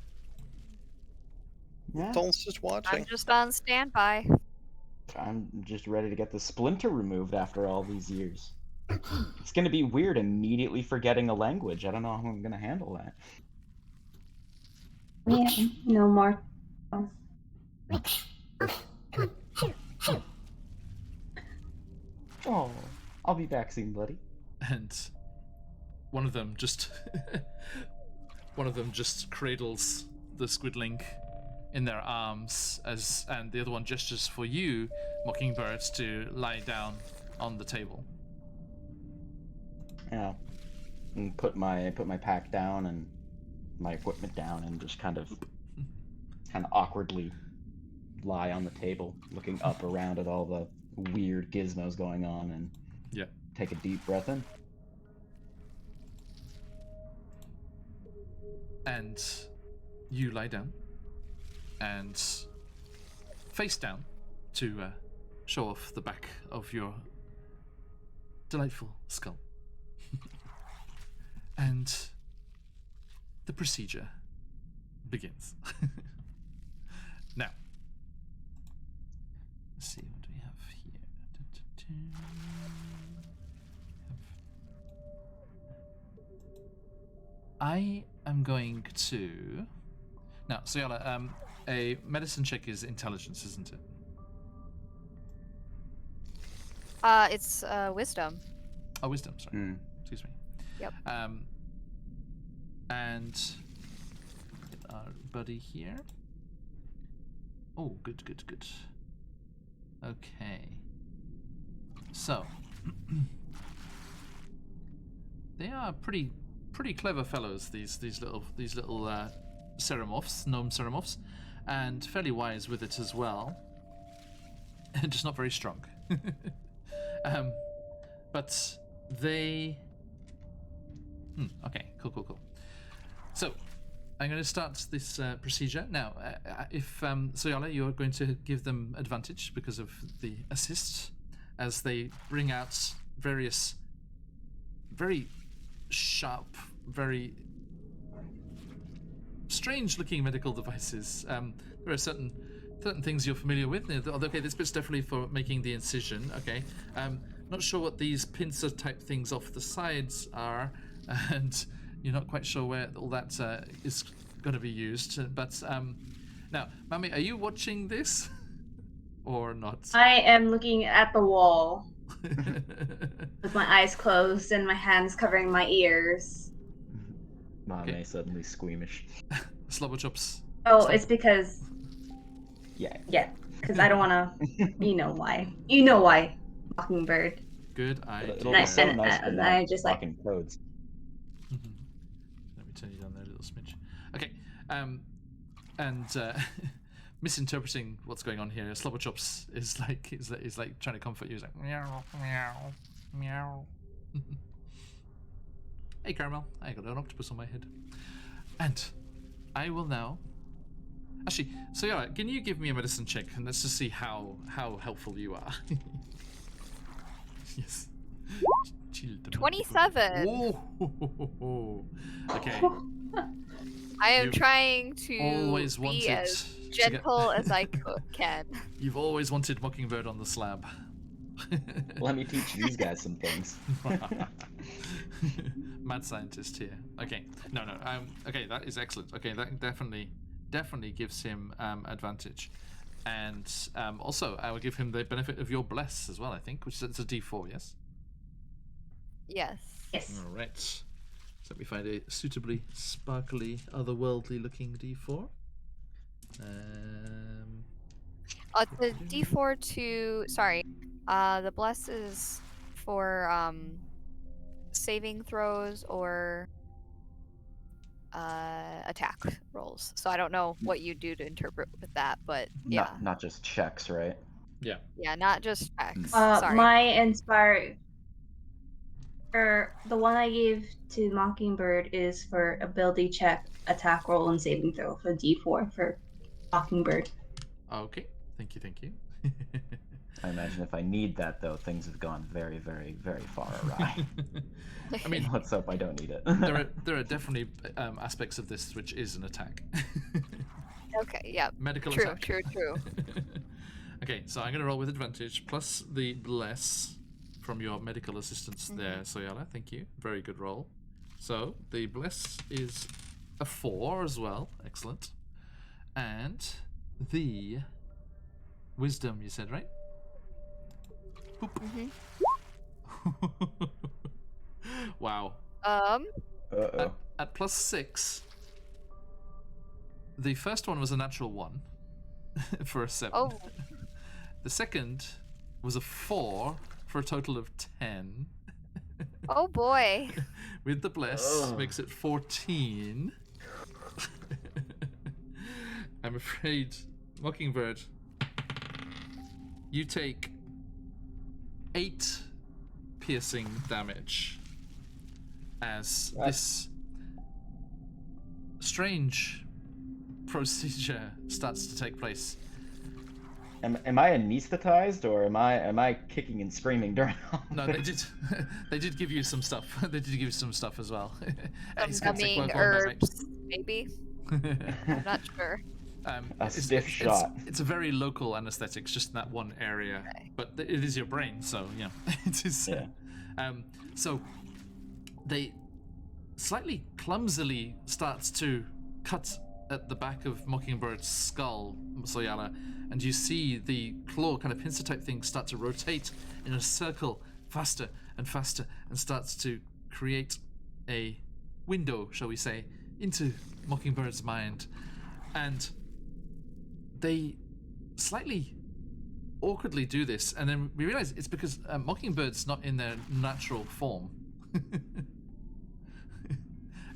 Yeah. Tol's just watching. I'm just on standby. I'm just ready to get the splinter removed after all these years. It's gonna be weird immediately forgetting a language. I don't know how I'm gonna handle that. Yeah, no more. Oh, I'll be back soon, buddy. And one of them just cradles the squidling in their arms, and the other one gestures for you, Mockingbird, to lie down on the table. Yeah. And put my pack down and my equipment down and just kind of awkwardly lie on the table, looking up around at all the weird gizmos going on, and Yeah. take a deep breath in. And you lie down and face down to show off the back of your delightful skull. And the procedure begins. Now, let's see, what do we have here? I am going to... Now, Soyala, a medicine check is intelligence, isn't it? It's wisdom. Oh, wisdom, sorry. Excuse me. Yep. And get our buddy here. Oh, good. Okay. So, they are pretty clever fellows. These little ceramorphs, gnome ceramorphs, and fairly wise with it as well. Just not very strong. But they. Okay, cool. So, I'm going to start this procedure now. If Soyala, you're going to give them advantage because of the assist, as they bring out various very sharp, very strange-looking medical devices. There are certain things you're familiar with. Okay, this bit's definitely for making the incision. Okay, not sure what these pincer type things off the sides are, and you're not quite sure where all that is going to be used. But now, Mami, are you watching this or not? I am looking at the wall with my eyes closed and my hands covering my ears. Mame suddenly squeamish. Slobberchops. Oh, it's because... Yeah, because I don't want to... You know why. Mockingbird. Good idea. It'll Nice, be so and- nice and when I just, like- fucking codes. Let me turn you down there a little smidge. Okay, and misinterpreting what's going on here, Slobberchops is like trying to comfort you. He's like meow, meow, meow. Hey Caramel, I got an octopus on my head, and I will now. Actually, so yeah, can you give me a medicine check and let's just see how helpful you are. Yes. 27. Whoa. Okay. I am You've trying to always be wanted as to get- gentle as I can. You've always wanted Mockingbird on the slab. Let me teach these guys some things. Mad scientist here. Okay. No. Okay, that is excellent. Okay, that definitely gives him advantage. And also, I will give him the benefit of your bless as well, I think, which is a D4, yes? Yes. Yes. All right. So let me find a suitably sparkly, otherworldly looking D4. The D4 to sorry. The bless is for saving throws or attack rolls. So I don't know what you do to interpret with that, but yeah. Not just checks, right? Yeah. Yeah, not just X. Uh, Sorry. my inspire, or the one I gave to Mockingbird is for ability check, attack roll, and saving throw for D4 for Mockingbird. Okay. Thank you. I imagine if I need that, though, things have gone very, very, very far awry. I mean, Let's hope I don't need it. there are definitely aspects of this which is an attack. Okay, yeah. Medical True, attack. true. Okay, so I'm going to roll with advantage, plus the bless from your medical assistance there, Soyala. Thank you. Very good roll. So, the bless is a 4 as well. Excellent. And the wisdom, you said, right? Boop. Wow. Uh-oh. At plus 6, the first one was a natural 1 for a 7. Oh. The second was a 4 for a total of 10. Oh boy. With the bless, makes it 14. I'm afraid, Mockingbird, you take 8 piercing damage as this strange procedure starts to take place. Am I anesthetized, or am I kicking and screaming during all No, this? they did give you some stuff. They did give you some stuff as well. It's Some gonna take numbing work on that, mate. herbs, maybe. I'm not sure. A stiff shot. It's a very local anesthetic, just in that one area. Okay. But it is your brain, so yeah, it is. Yeah. So they slightly clumsily starts to cut at the back of Mockingbird's skull, Soyala, and you see the claw kind of pincer type thing start to rotate in a circle faster and faster, and starts to create a window, shall we say, into Mockingbird's mind. And they slightly awkwardly do this, and then we realize it's because Mockingbird's not in their natural form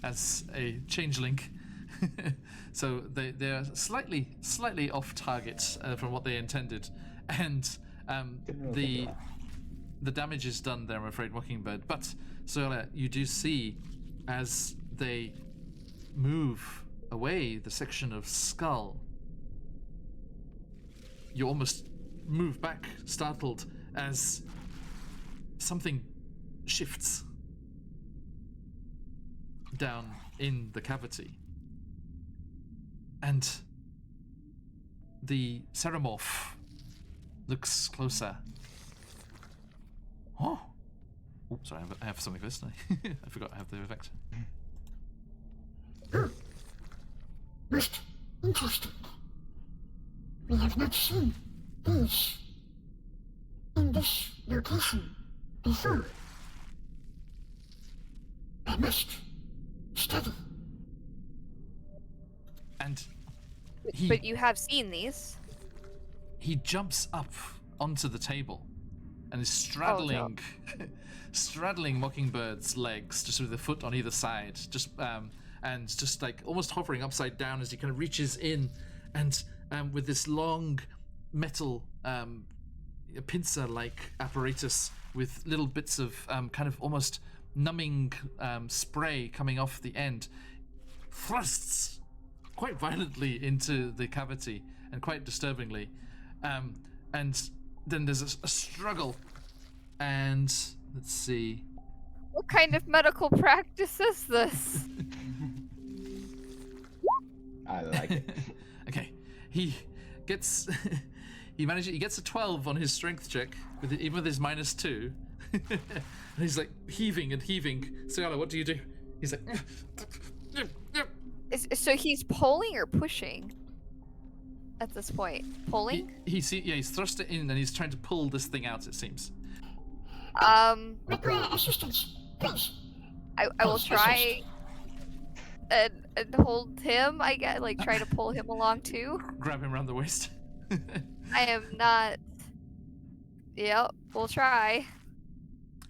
as a changeling. So they're slightly off target from what they intended, and the damage is done there, I'm afraid, Mockingbird. But Soyala, you do see as they move away the section of skull, you almost move back, startled, as something shifts down in the cavity. And the Ceramorph looks closer. Oh! Oops, sorry, I have something for this. I forgot I have the effect. Most interesting. We have not seen these in this location before. I must study. And But you have seen these. he jumps up onto the table and is straddling straddling Mockingbird's legs, just with a foot on either side, and just like almost hovering upside down as he kind of reaches in, and with this long metal pincer-like apparatus with little bits of kind of almost numbing spray coming off the end, thrusts quite violently into the cavity and quite disturbingly, and then there's a struggle, and let's see. What kind of medical practice is this? I like it. Okay, he gets he gets a 12 on his strength check even with his -2, and he's like heaving and heaving. Soyala, what do you do? He's like So he's pulling or pushing? at this point? Pulling? He's thrust it in and he's trying to pull this thing out, it seems. Require assistance, please. I will try and hold him, I guess, like try to pull him along too. Grab him around the waist. I am not. Yep, we'll try.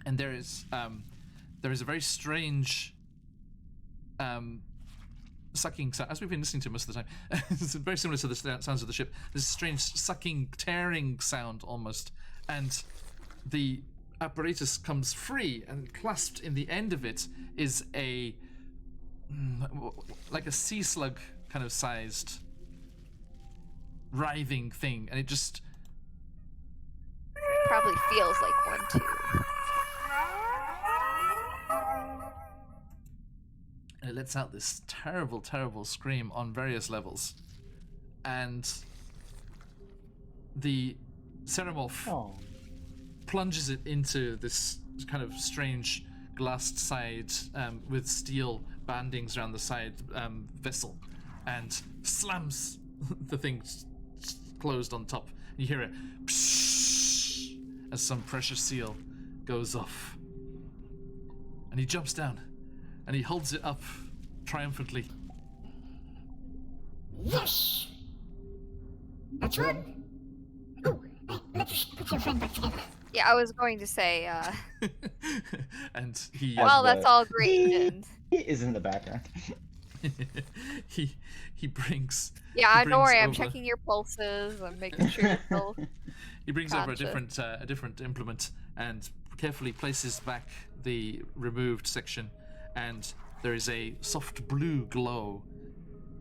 And there is a very strange sucking sound, as we've been listening to most of the time. It's very similar to the sounds of the ship. There's a strange sucking, tearing sound almost, and the apparatus comes free, and clasped in the end of it is a like a sea slug kind of sized writhing thing, and it just Probably feels like one too. and it lets out this terrible, terrible scream on various levels, and the Ceramorph plunges it into this kind of strange glassed side with steel bandings around the side vessel, and slams the thing closed on top. You hear it as some precious seal goes off, and he jumps down and he holds it up triumphantly. Yes! That's one. Oh, let's put your friend back together. Yeah, I was going to say, And he well, that's all great. And He is in the background. he brings yeah, he don't worry, brings I'm over- checking your pulses. I'm making sure you're still. He brings over Conscious. a different implement and carefully places back the removed section, and there is a soft blue glow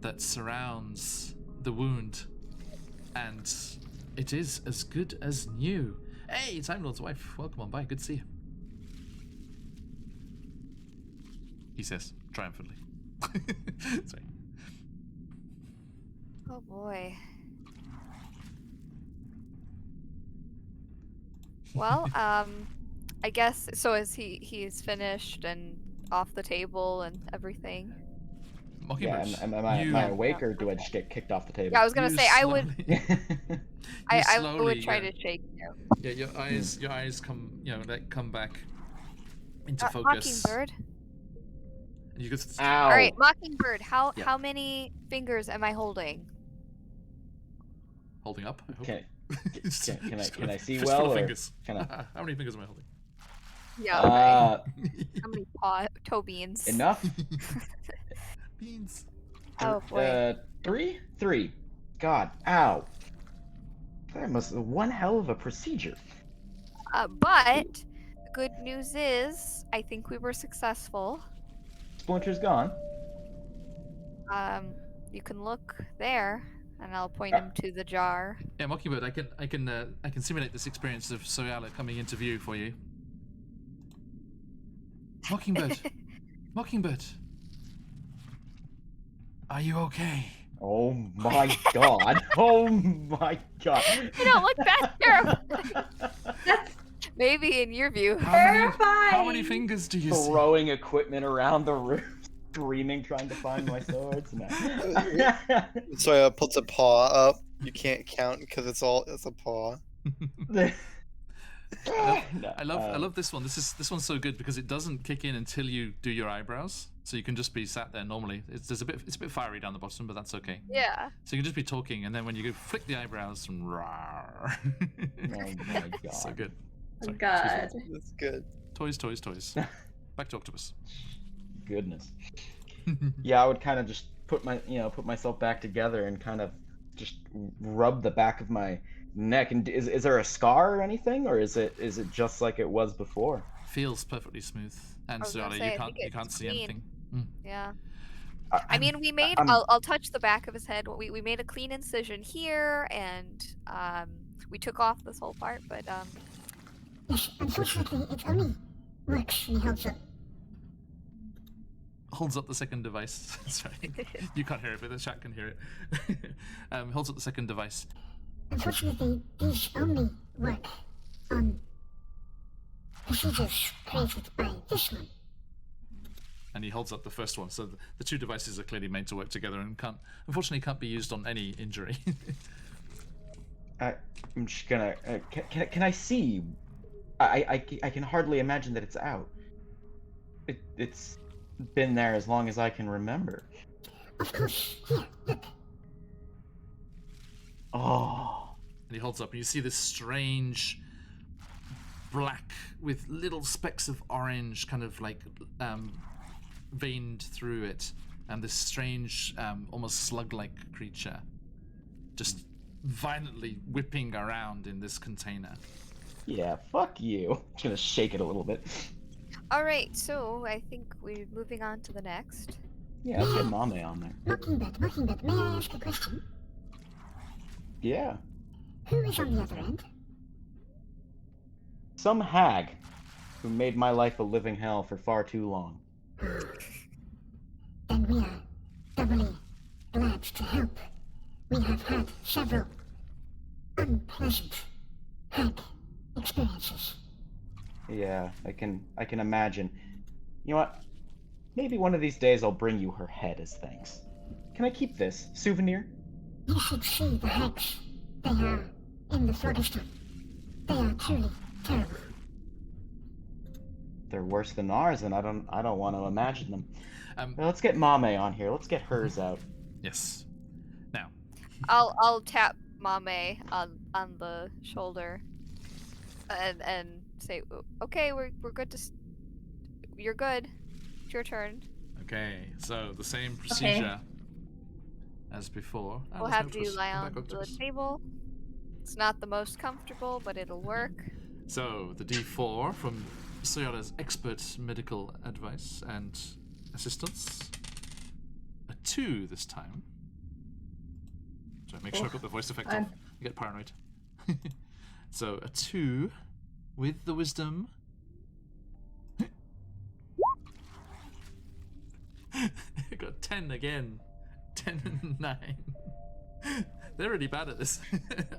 that surrounds the wound, and it is as good as new. Hey, Time Lord's wife, welcome on by. Good to see you. He says triumphantly. Sorry. Oh boy. Well, I guess so. Is he's finished and off the table and everything? Yeah, Mockingbird, am I you, awake or do I just get kicked off the table? Yeah, I was gonna you say I would. slowly- I slowly, would try yeah. to shake you. Yeah, your eyes come, come back into focus. Mockingbird. And you just Ow. All right, Mockingbird. How Yeah. how many fingers am I holding? holding up. I hope. Okay. Just- Can just I see fistful well, of or fingers. can I? How many fingers am I holding? Yeah. Okay. Uh, How many toe beans? enough. Beans. Oh boy. 3. God, ow. That was one hell of a procedure. But the good news is, I think we were successful. Splinter's gone. You can look there, and I'll point him to the jar. Yeah, Mockingbird. I can simulate this experience of Soyala coming into view for you. Mockingbird. Mockingbird. Are you okay? Oh my god. Oh my god. You don't look that terrible. That's Maybe in your view. How terrifying. many fingers do you see? Throwing equipment around the room, screaming, trying to find my swords. No. So puts a paw up. You can't count because it's a paw. I love this one. This one's so good because it doesn't kick in until you do your eyebrows. So you can just be sat there normally. It's a bit fiery down the bottom, but that's okay. Yeah. So you can just be talking, and then when you go flick the eyebrows, and rawr. Oh my god. So good. Oh Sorry, god. excuse me. That's good. Toys. Back to Octopus. Goodness. Yeah, I would kind of just put myself back together and kind of just rub the back of my neck. And is there a scar or anything, or is it just like it was before? Feels perfectly smooth, and I was gonna Zola, say, I you think can't it's see clean. anything. Yeah. I I mean, we made. I'll touch the back of his head. We made a clean incision here, and we took off this whole part. But Yes, unfortunately, it only works when he holds up. Holds up the second device. Sorry, you can't hear it, but the chat can hear it. Holds up the second device. Unfortunately, these only work on procedures created by this one. and he holds up the first one. So the two devices are clearly made to work together and unfortunately can't be used on any injury. I'm just gonna. Can I see? I can hardly imagine that it's out. It's been there as long as I can remember. Of course. Here, look. Oh. And he holds up, and you see this strange black with little specks of orange kind of like veined through it, and this strange almost slug-like creature just violently whipping around in this container. Yeah, fuck you. Just gonna shake it a little bit. All right, so I think we're moving on to the next. Yeah, let's get Mame on there. Mockingbird, may I ask a question? Yeah. Who is on the other end? Some hag who made my life a living hell for far too long. Then we are doubly glad to help. We have had several unpleasant hag experiences. Yeah, I can imagine. You know what? Maybe one of these days I'll bring you her head as thanks. Can I keep this souvenir? You should see the hags. They are in the Phlogiston. They are truly terrible. They're worse than ours, and I don't want to imagine them. Well, let's get Mame on here. Let's get hers out. Yes. Now. I'll tap Mame on the shoulder, and say, okay, we're good to. You're good. It's your turn. Okay, so the same procedure as before. Oh, We'll there's have no you twist. lie Come on back up to the us. table. It's not the most comfortable, but it'll work. So the D4 from Soyala's expert medical advice and assistance. A 2 this time. So make sure I got the voice effect off. You get paranoid. So a 2 with the wisdom. I got 10 again. 10 and 9. They're really bad at this.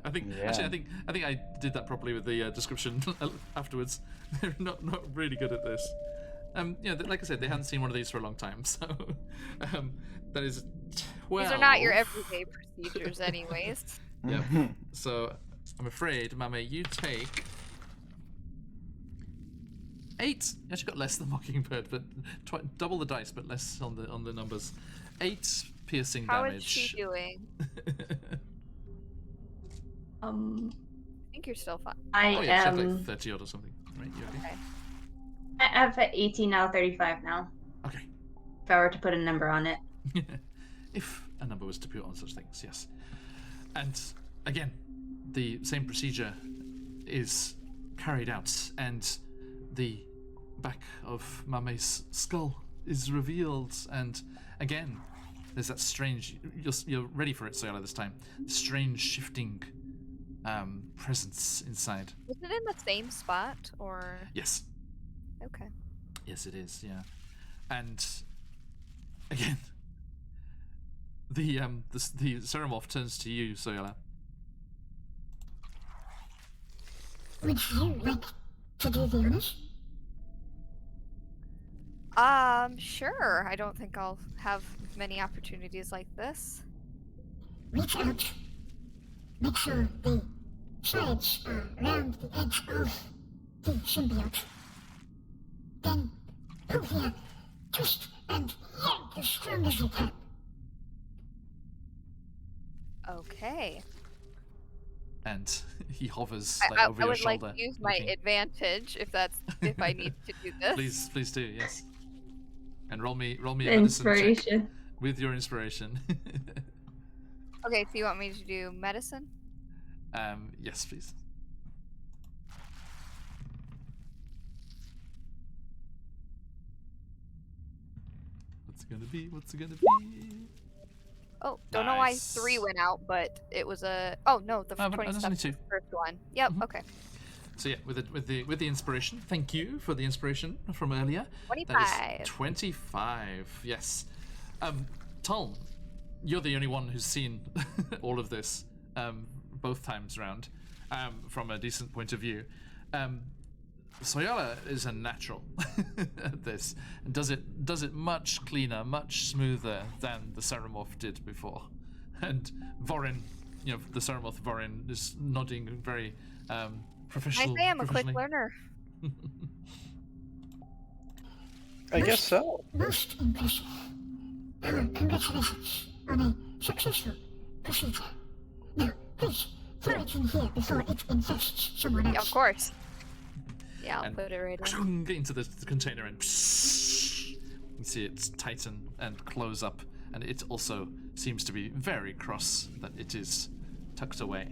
I think actually I think I did that properly with the description afterwards. They're not really good at this. Like I said, they hadn't seen one of these for a long time, so that is 12. These are not your everyday procedures, anyways. Yep. So I'm afraid, Mame, you take 8. You actually got less than Mockingbird, but double the dice, but less on the numbers. 8 piercing How damage. is she doing? I think you're still fine. I Oh yeah, she had am. like 30 odd or something. Right, you okay? Okay. I have 18 now, 35 now. Okay. If I were to put a number on it. If a number was to put on such things, yes. And again, the same procedure is carried out, and the back of Mame's skull is revealed, and again, there's that strange. You're ready for it, Soyala, this time. Strange shifting presence inside. Was it in the same spot, or? Yes. Okay. Yes, it is. Yeah, and again, the Ceramorph turns to you, Soyala. Would you like to do the honors? Sure. I don't think I'll have many opportunities like this. Reach out. Make sure the sides are round the edge of the symbiote. Then pull here, twist, and yank as strong as you can. Okay. And he hovers I over your would shoulder. like to use my looking- advantage if I need to do this. Please do, yes. And roll me a medicine check Inspiration. with your inspiration. Okay, so you want me to do medicine? Yes, please. What's it gonna be? What's it gonna be? Oh, don't know why Nice. 3 went out, but it was a. Oh no, the but there's 27th only was the 2. first one. Yep. Mhm. Okay. So yeah, with the inspiration. Thank you for the inspiration from earlier. 25. That is 25. Yes. Tom, you're the only one who's seen all of this both times round from a decent point of view. Soyala is a natural at this, and does it much cleaner, much smoother than the Ceramorph did before. And Vorin, the Ceramorph Vorin is nodding very professional. I say I'm a quick professionally. learner. I guess so. Most impressive. Congratulations on a successful procedure. Now, please, throw it in here before it infests someone Yeah, else. of course. Yeah, I'll And put it right in. Get into the container and you see it tighten and close up, and it also seems to be very cross that it is tucked away.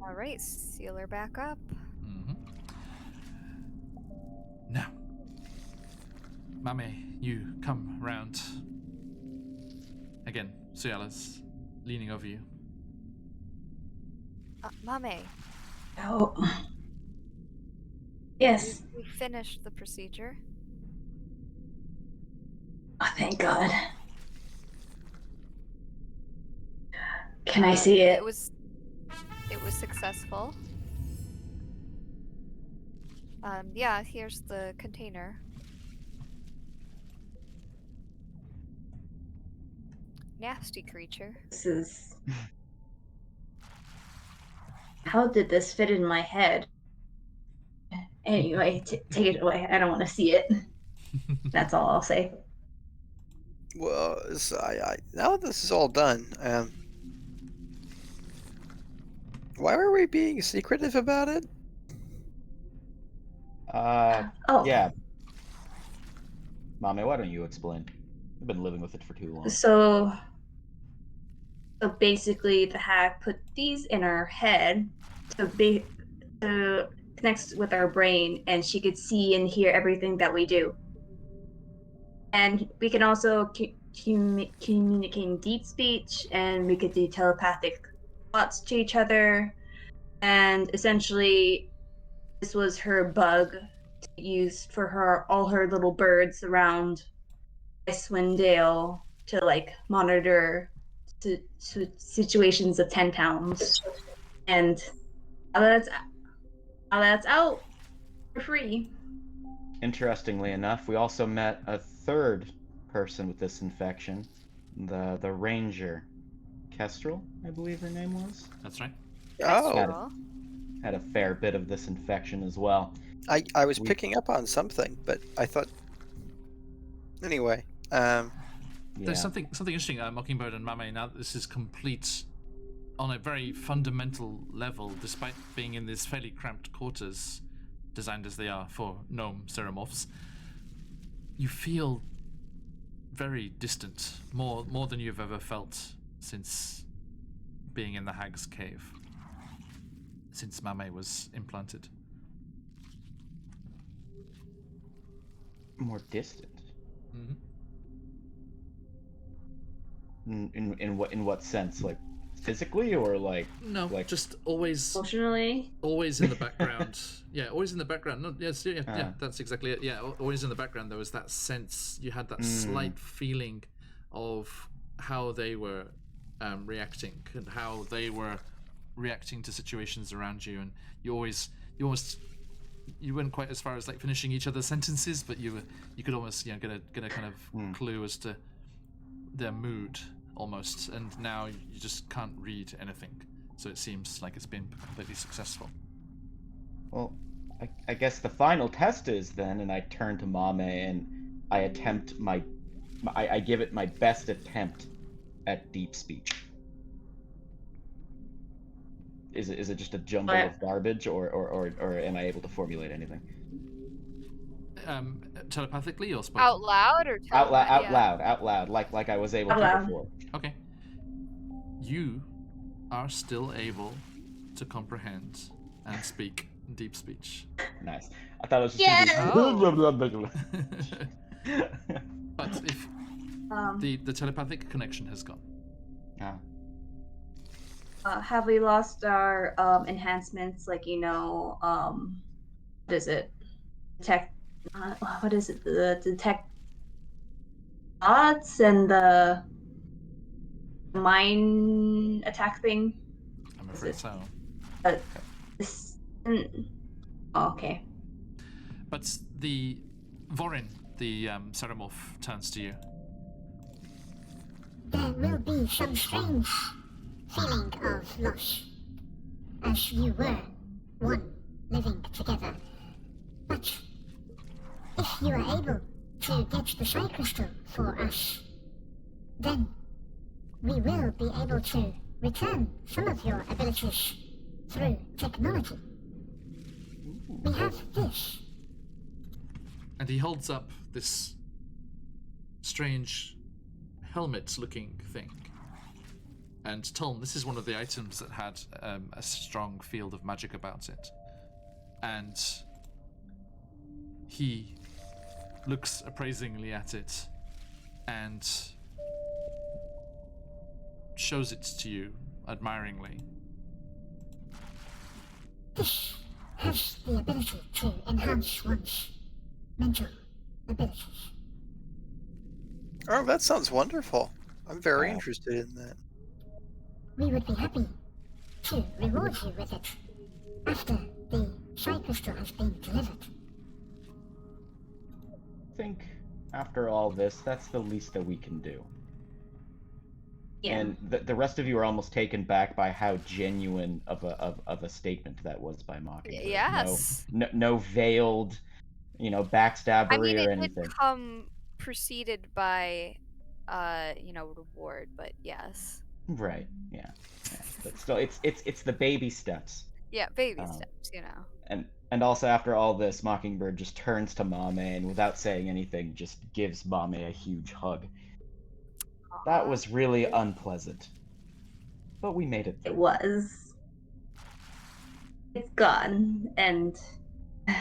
All right, seal her back up. Now, Mame, you come round. Again, Soyala's leaning over you. Mame, Oh. Yes. we finished the procedure. Oh, thank God. Can I see it? It was successful. Yeah, here's the container. Nasty creature. This is. How did this fit in my head? Anyway, take it away. I don't want to see it. That's all I'll say. Well, now that this is all done, why were we being secretive about it? Oh, Yeah. Mame, why don't you explain? I've been living with it for too long. So basically, the hack put these in her head to connect with our brain, and she could see and hear everything that we do. And we can also communicate in deep speech, and we could do telepathic thoughts to each other. And essentially, this was her bug used for all her little birds around Icewind Dale to monitor situations of 10 pounds. And now that's out for free. Interestingly enough, we also met a third person with this infection, the ranger, Kestrel, I believe her name was. That's right. Oh, Had a fair bit of this infection as well. I was picking up on something, but I thought. Anyway, Yeah. There's something interesting, Mockingbird and Mame. Now that this is complete on a very fundamental level, despite being in these fairly cramped quarters, designed as they are for gnome Ceramorphs, you feel very distant, more than you've ever felt since being in the Hag's Cave, since Mame was implanted. More distant. Mm-hmm. In what sense? Like physically or like? No, like just always Emotionally. in the background. Yeah, always in the background. No, yes, yeah, that's exactly it. Yeah, always in the background. There was that sense. You had that slight feeling of how they were reacting and how they were reacting to situations around you, and you weren't quite as far as like finishing each other's sentences, but you could almost get a kind of clue as to their mood almost, and now you just can't read anything, so it seems like it's been completely successful. Well, I guess the final test is then, and I turn to Mame and I attempt I give it my best attempt at deep speech. Is it just a jumble of garbage, or am I able to formulate anything? Telepathically or spoken? Out loud or Out yeah. loud, like I was able Out to loud. before. Okay. You are still able to comprehend and speak deep speech. Nice. I thought it was just Yes! gonna be. But if the telepathic connection has gone. Have we lost our enhancements? What is it? What is it? The detect thoughts and the mind attack thing. I'm afraid so. This. Oh, okay. But the Vorin, the Ceramorph, turns to you. There will be some strange feeling of loss, as you were one living together. But if you are able to get the Psi Crystal for us, then we will be able to return some of your abilities through technology. We have this. And he holds up this strange helmet-looking thing. And Tom, this is one of the items that had a strong field of magic about it. And he looks appraisingly at it and shows it to you admiringly. This has the ability to enhance one's mental abilities. Oh, that sounds wonderful. I'm very interested in that. We would be happy to reward you with it after the Psi Crystal has been delivered. I think after all this, that's the least that we can do. Yeah. And the rest of you are almost taken back by how genuine of a statement that was by Mockingbird. Yes. No veiled, backstabbery I mean, or it anything. did come preceded by, reward, but yes. Right. Yeah. But still, it's the baby steps. Yeah, baby Um, steps, And also after all this, Mockingbird just turns to Mame and without saying anything, just gives Mame a huge hug. That was really unpleasant. But we made it It through. was. It's gone, and I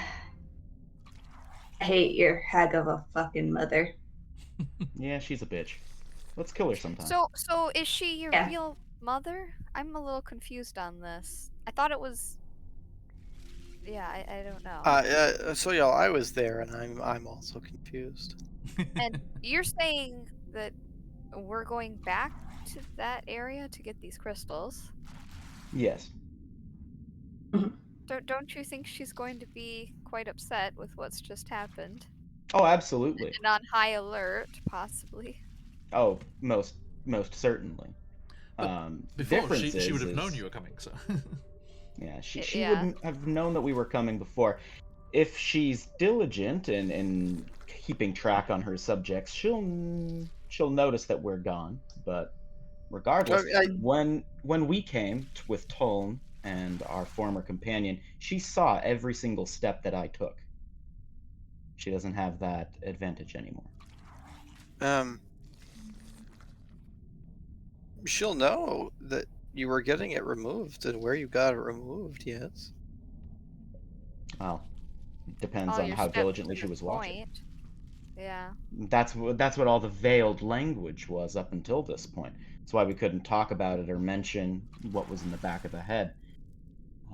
hate your hag of a fucking mother. Yeah, she's a bitch. Let's kill her sometime. So is she your Yeah. real mother? I'm a little confused on this. I thought it was. Yeah, I don't know. So y'all, I was there, and I'm also confused. And you're saying that we're going back to that area to get these crystals. Yes. Don't you think she's going to be quite upset with what's just happened? Oh, absolutely. And on high alert, possibly. Oh, most certainly. Before, difference she would have is- known you were coming, so... Yeah, she Yeah. wouldn't have known that we were coming before. If she's diligent in keeping track on her subjects, she'll notice that we're gone. But regardless, when we came with Toln and our former companion, she saw every single step that I took. She doesn't have that advantage anymore. She'll know that you were getting it removed and where you got it removed, yes. Well, depends All on your how steps diligently to she the was watching. point. Yeah. That's what all the veiled language was up until this point. That's why we couldn't talk about it or mention what was in the back of the head.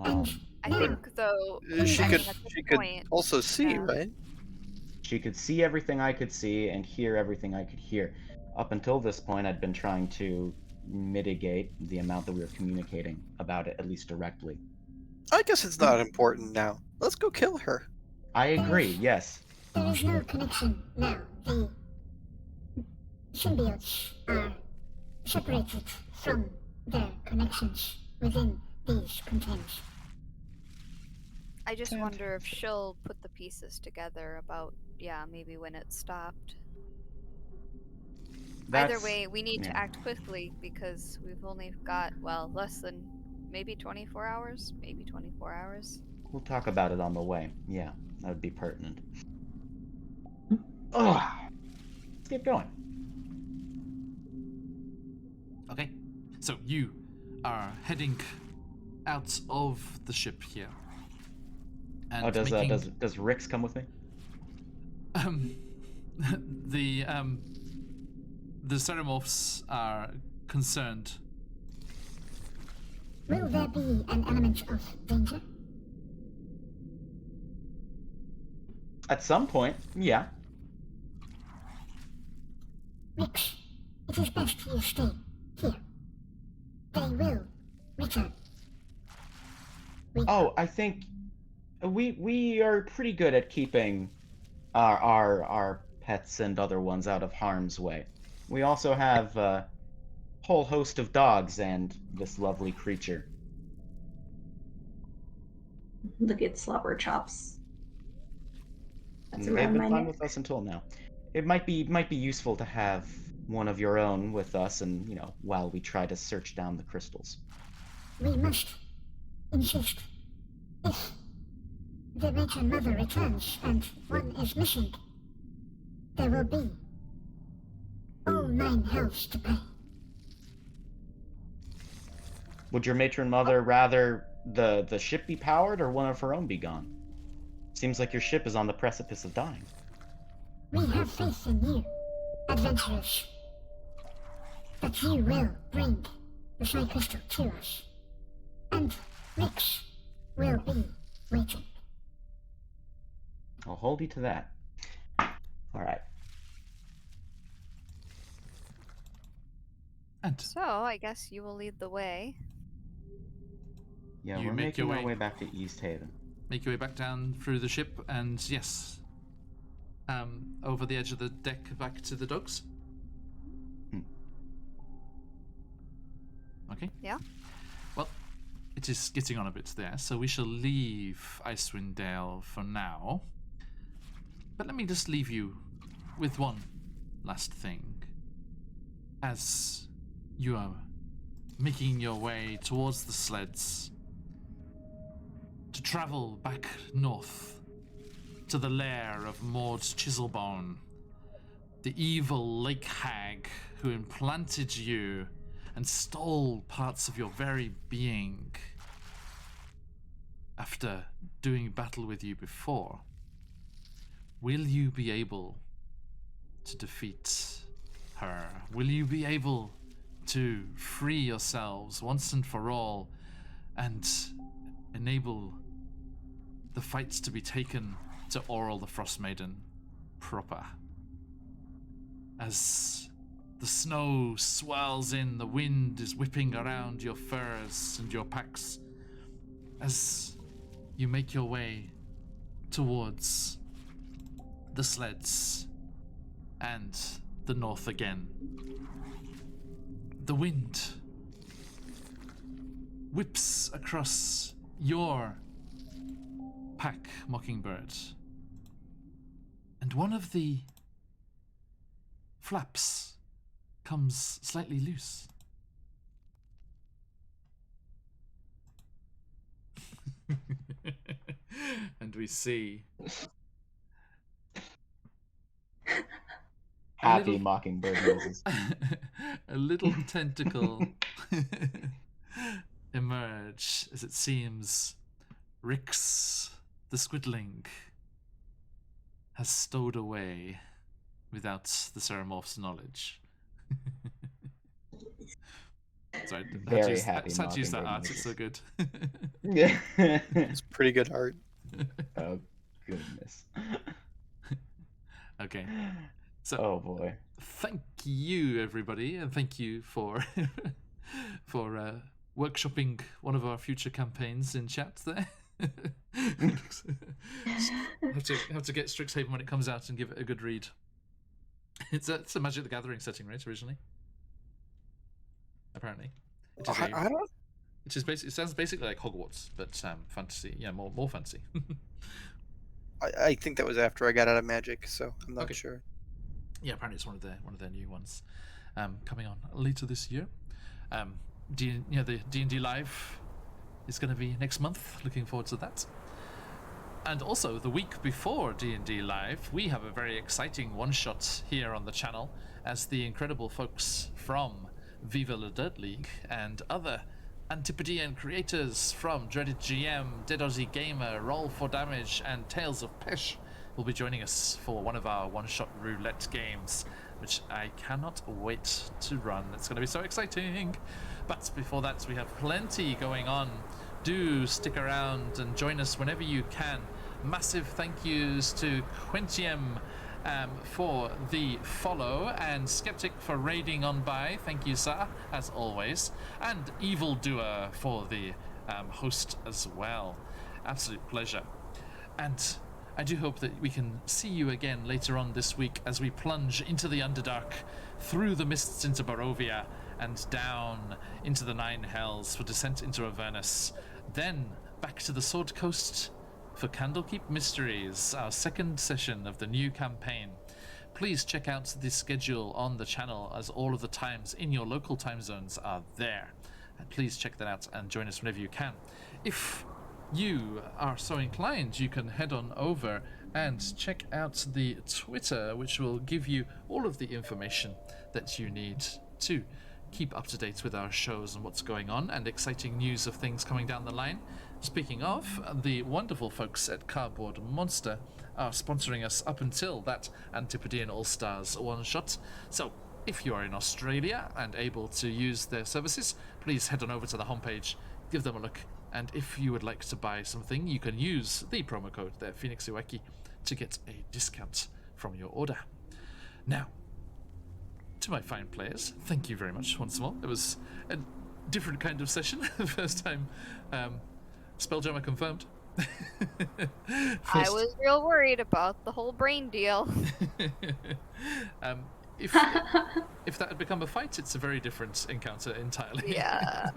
I think though. She I could mean, at this she could point, also see, yeah. right? She could see everything I could see and hear everything I could hear. Up until this point, I'd been trying to mitigate the amount that we were communicating about it, at least directly. I guess it's not important now. Let's go kill her. I agree, yes. There is no connection now. The symbiotes are separated from their connections within these containers. I just wonder if she'll put the pieces together about, maybe when it stopped. Either way, we need to act quickly because we've only got, less than maybe 24 hours? Maybe 24 hours. We'll talk about it on the way. Yeah, that would be pertinent. Ugh. Let's get going. Okay, so you are heading out of the ship here. And does Rix come with me? The Ceramorphs are concerned. Will there be an element of danger? At some point, yeah. Rix, it is best you stay here. They will return. Oh, I think we are pretty good at keeping our pets and other ones out of harm's way. We also have a whole host of dogs and this lovely creature. Look at Slobber Chops. That's They've around been my fine neck. with us until now. It might be useful to have one of your own with us, and while we try to search down the crystals. We must insist. If the Major Mother returns and one is missing, there will be all 9 hells to pay. Would your matron mother rather the ship be powered or one of her own be gone? Seems like your ship is on the precipice of dying. We have faith in you, adventurers, that you will bring the Sky Crystal to us, and Rix will be waiting. I'll hold you to that. All right. And So I guess you will lead the way. Yeah, You we're make making your our way- way back to East Haven. make your way back down through the ship, and yes, over the edge of the deck back to the docks. Okay. Yeah. Well, it is getting on a bit there, so we shall leave Icewind Dale for now. But let me just leave you with one last thing. As you are making your way towards the sleds, to travel back north to the lair of Maud Chiselbone, the evil lake hag who implanted you and stole parts of your very being after doing battle with you before. Will you be able to defeat her? Will you be able to free yourselves once and for all and enable the fights to be taken to Oral the Frostmaiden proper? As the snow swirls in, the wind is whipping around your furs and your packs as you make your way towards the sleds and the north again. The wind whips across your pack, Mockingbird, and one of the flaps comes slightly loose. And we see Happy little- mockingbird noises. a little tentacle emerge as it seems Rix the Squidling has stowed away without the Ceramorph's knowledge. Sorry, Very happy had to use that mockingbird art, it's so noises. good. Yeah. It's pretty good art. Oh goodness. Okay, so Oh boy. thank you everybody, and thank you for for workshopping one of our future campaigns in chat there. have to get Strixhaven when it comes out and give it a good read. It's a Magic the Gathering setting, right? Originally, apparently, it is I don't. it is it sounds basically like Hogwarts, but fantasy. Yeah, more fantasy. I think that was after I got out of Magic, so I'm not Okay. sure. Yeah, apparently it's one of their new ones coming on later this year. The D&D Live is going to be next month. Looking forward to that. And also the week before D&D Live, we have a very exciting one-shot here on the channel as the incredible folks from Viva La Dirt League and other Antipodean creators from Dreaded GM, Dead Aussie Gamer, Roll for Damage, and Tales of Pesh will be joining us for one of our one-shot roulette games, which I cannot wait to run. It's going to be so exciting. But before that, we have plenty going on. Do stick around and join us whenever you can. Massive thank yous to Quentium for the follow, and Skeptic for raiding on by. Thank you, sir, as always. And Evildoer for the host as well. Absolute pleasure. And I do hope that we can see you again later on this week as we plunge into the Underdark, through the mists into Barovia, and down into the Nine Hells for descent into Avernus. Then back to the Sword Coast for Candlekeep Mysteries, our second session of the new campaign. Please check out the schedule on the channel, as all of the times in your local time zones are there. And please check that out and join us whenever you can. If you are so inclined, you can head on over and check out the Twitter, which will give you all of the information that you need to keep up to date with our shows and what's going on, and exciting news of things coming down the line. Speaking of, the wonderful folks at Cardboard Monster are sponsoring us up until that Antipodean All-Stars one-shot. So if you are in Australia and able to use their services, please head on over to the homepage, give them a look, and if you would like to buy something, you can use the promo code there, Phoenix Iwaki, to get a discount from your order. Now, to my fine players, thank you very much once more. It was a different kind of session. The first time, Spelljammer confirmed. I was real worried about the whole brain deal. If that had become a fight, it's a very different encounter entirely. Yeah.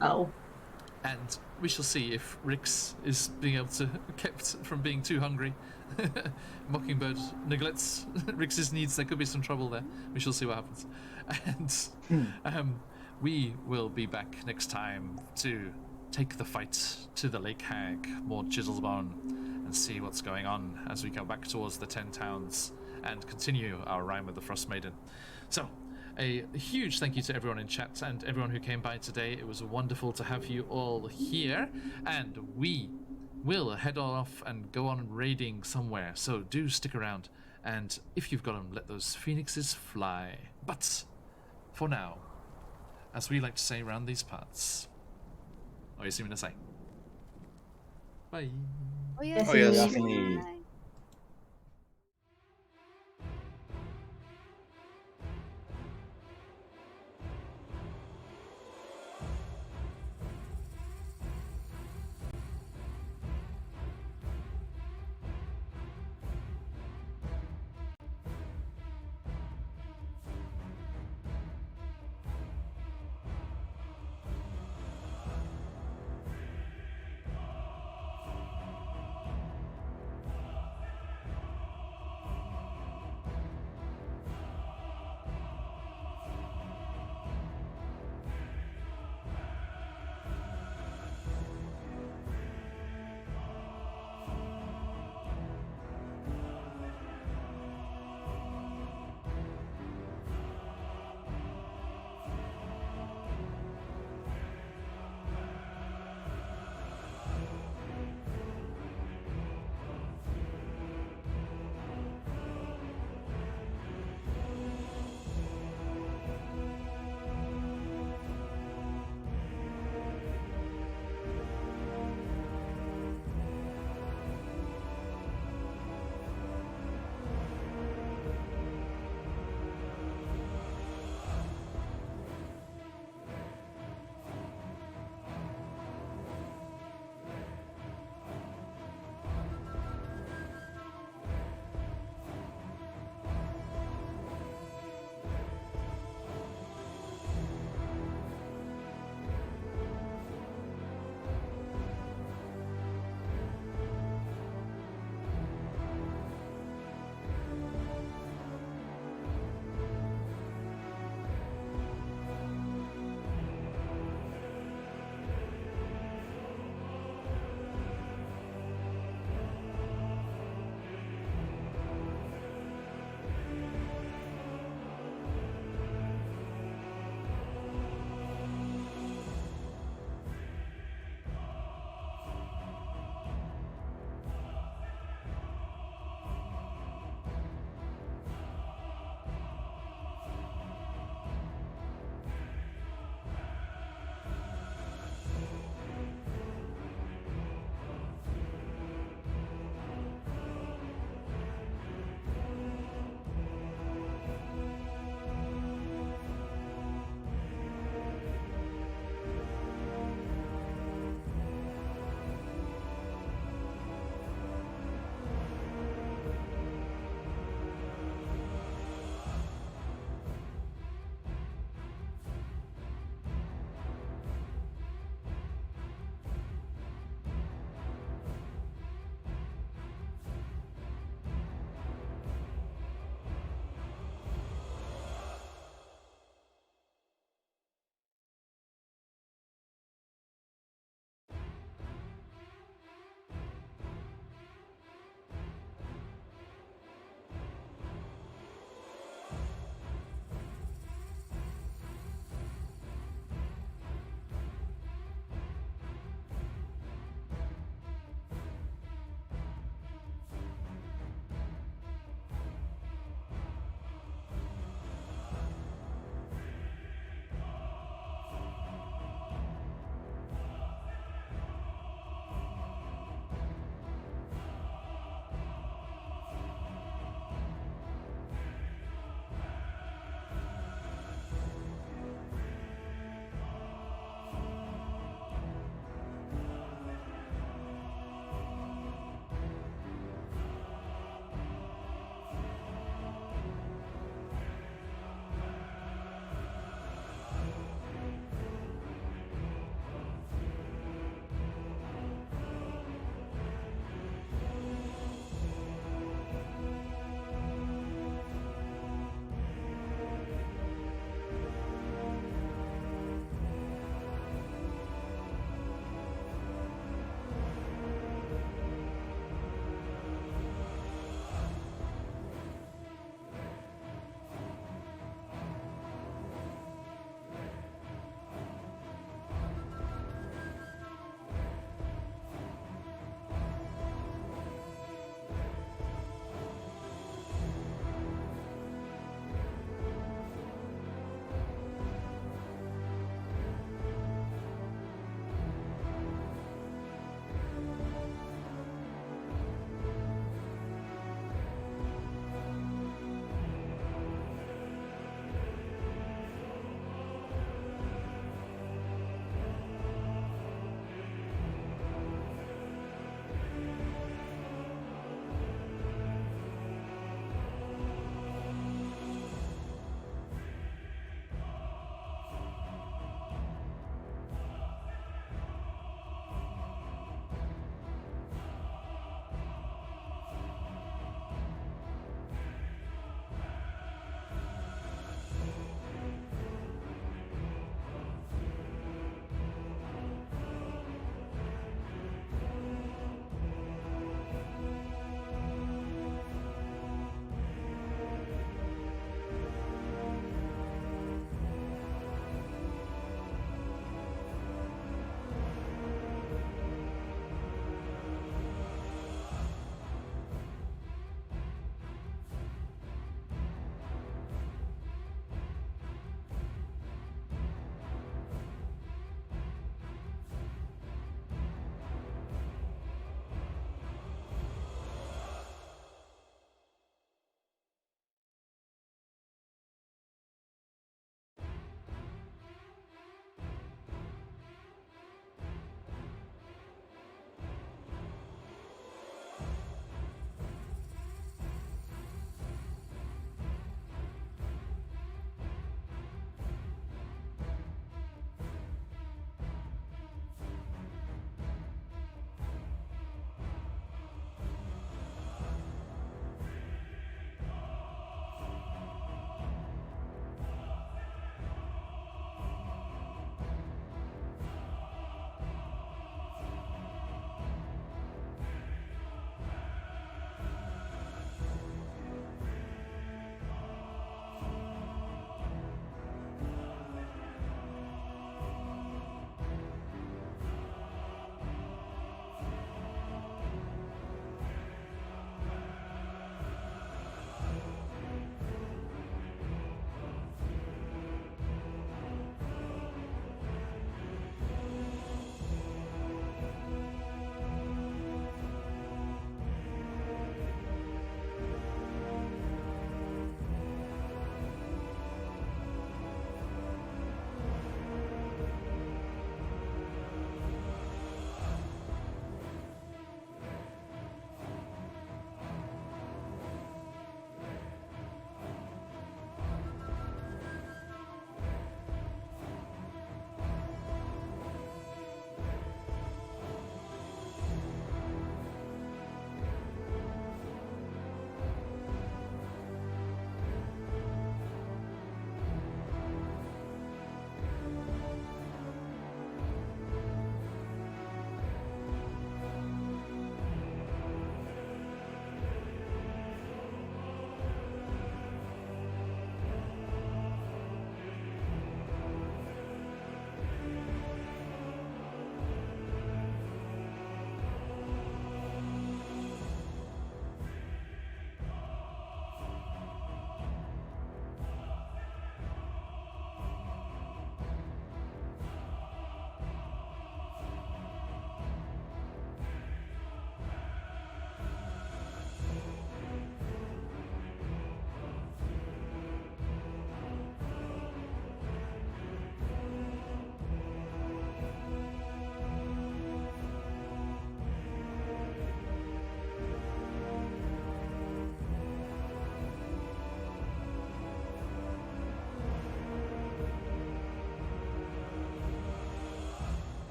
Oh. And we shall see if Rix is being able to kept from being too hungry. Mockingbird neglects Rix's needs. There could be some trouble there. We shall see what happens. And we will be back next time to take the fight to the Lake Hag, more Chiselbone, and see what's going on as we go back towards the 10 towns and continue our Rime with the Frostmaiden. So, a huge thank you to everyone in chat and everyone who came by today. It was wonderful to have you all here, and we will head off and go on raiding somewhere, so do stick around, and if you've got them, let those phoenixes fly. But for now, as we like to say around these parts, what do you see me to say? Bye. Oh, yeah. Oh, yes. Destiny. Bye.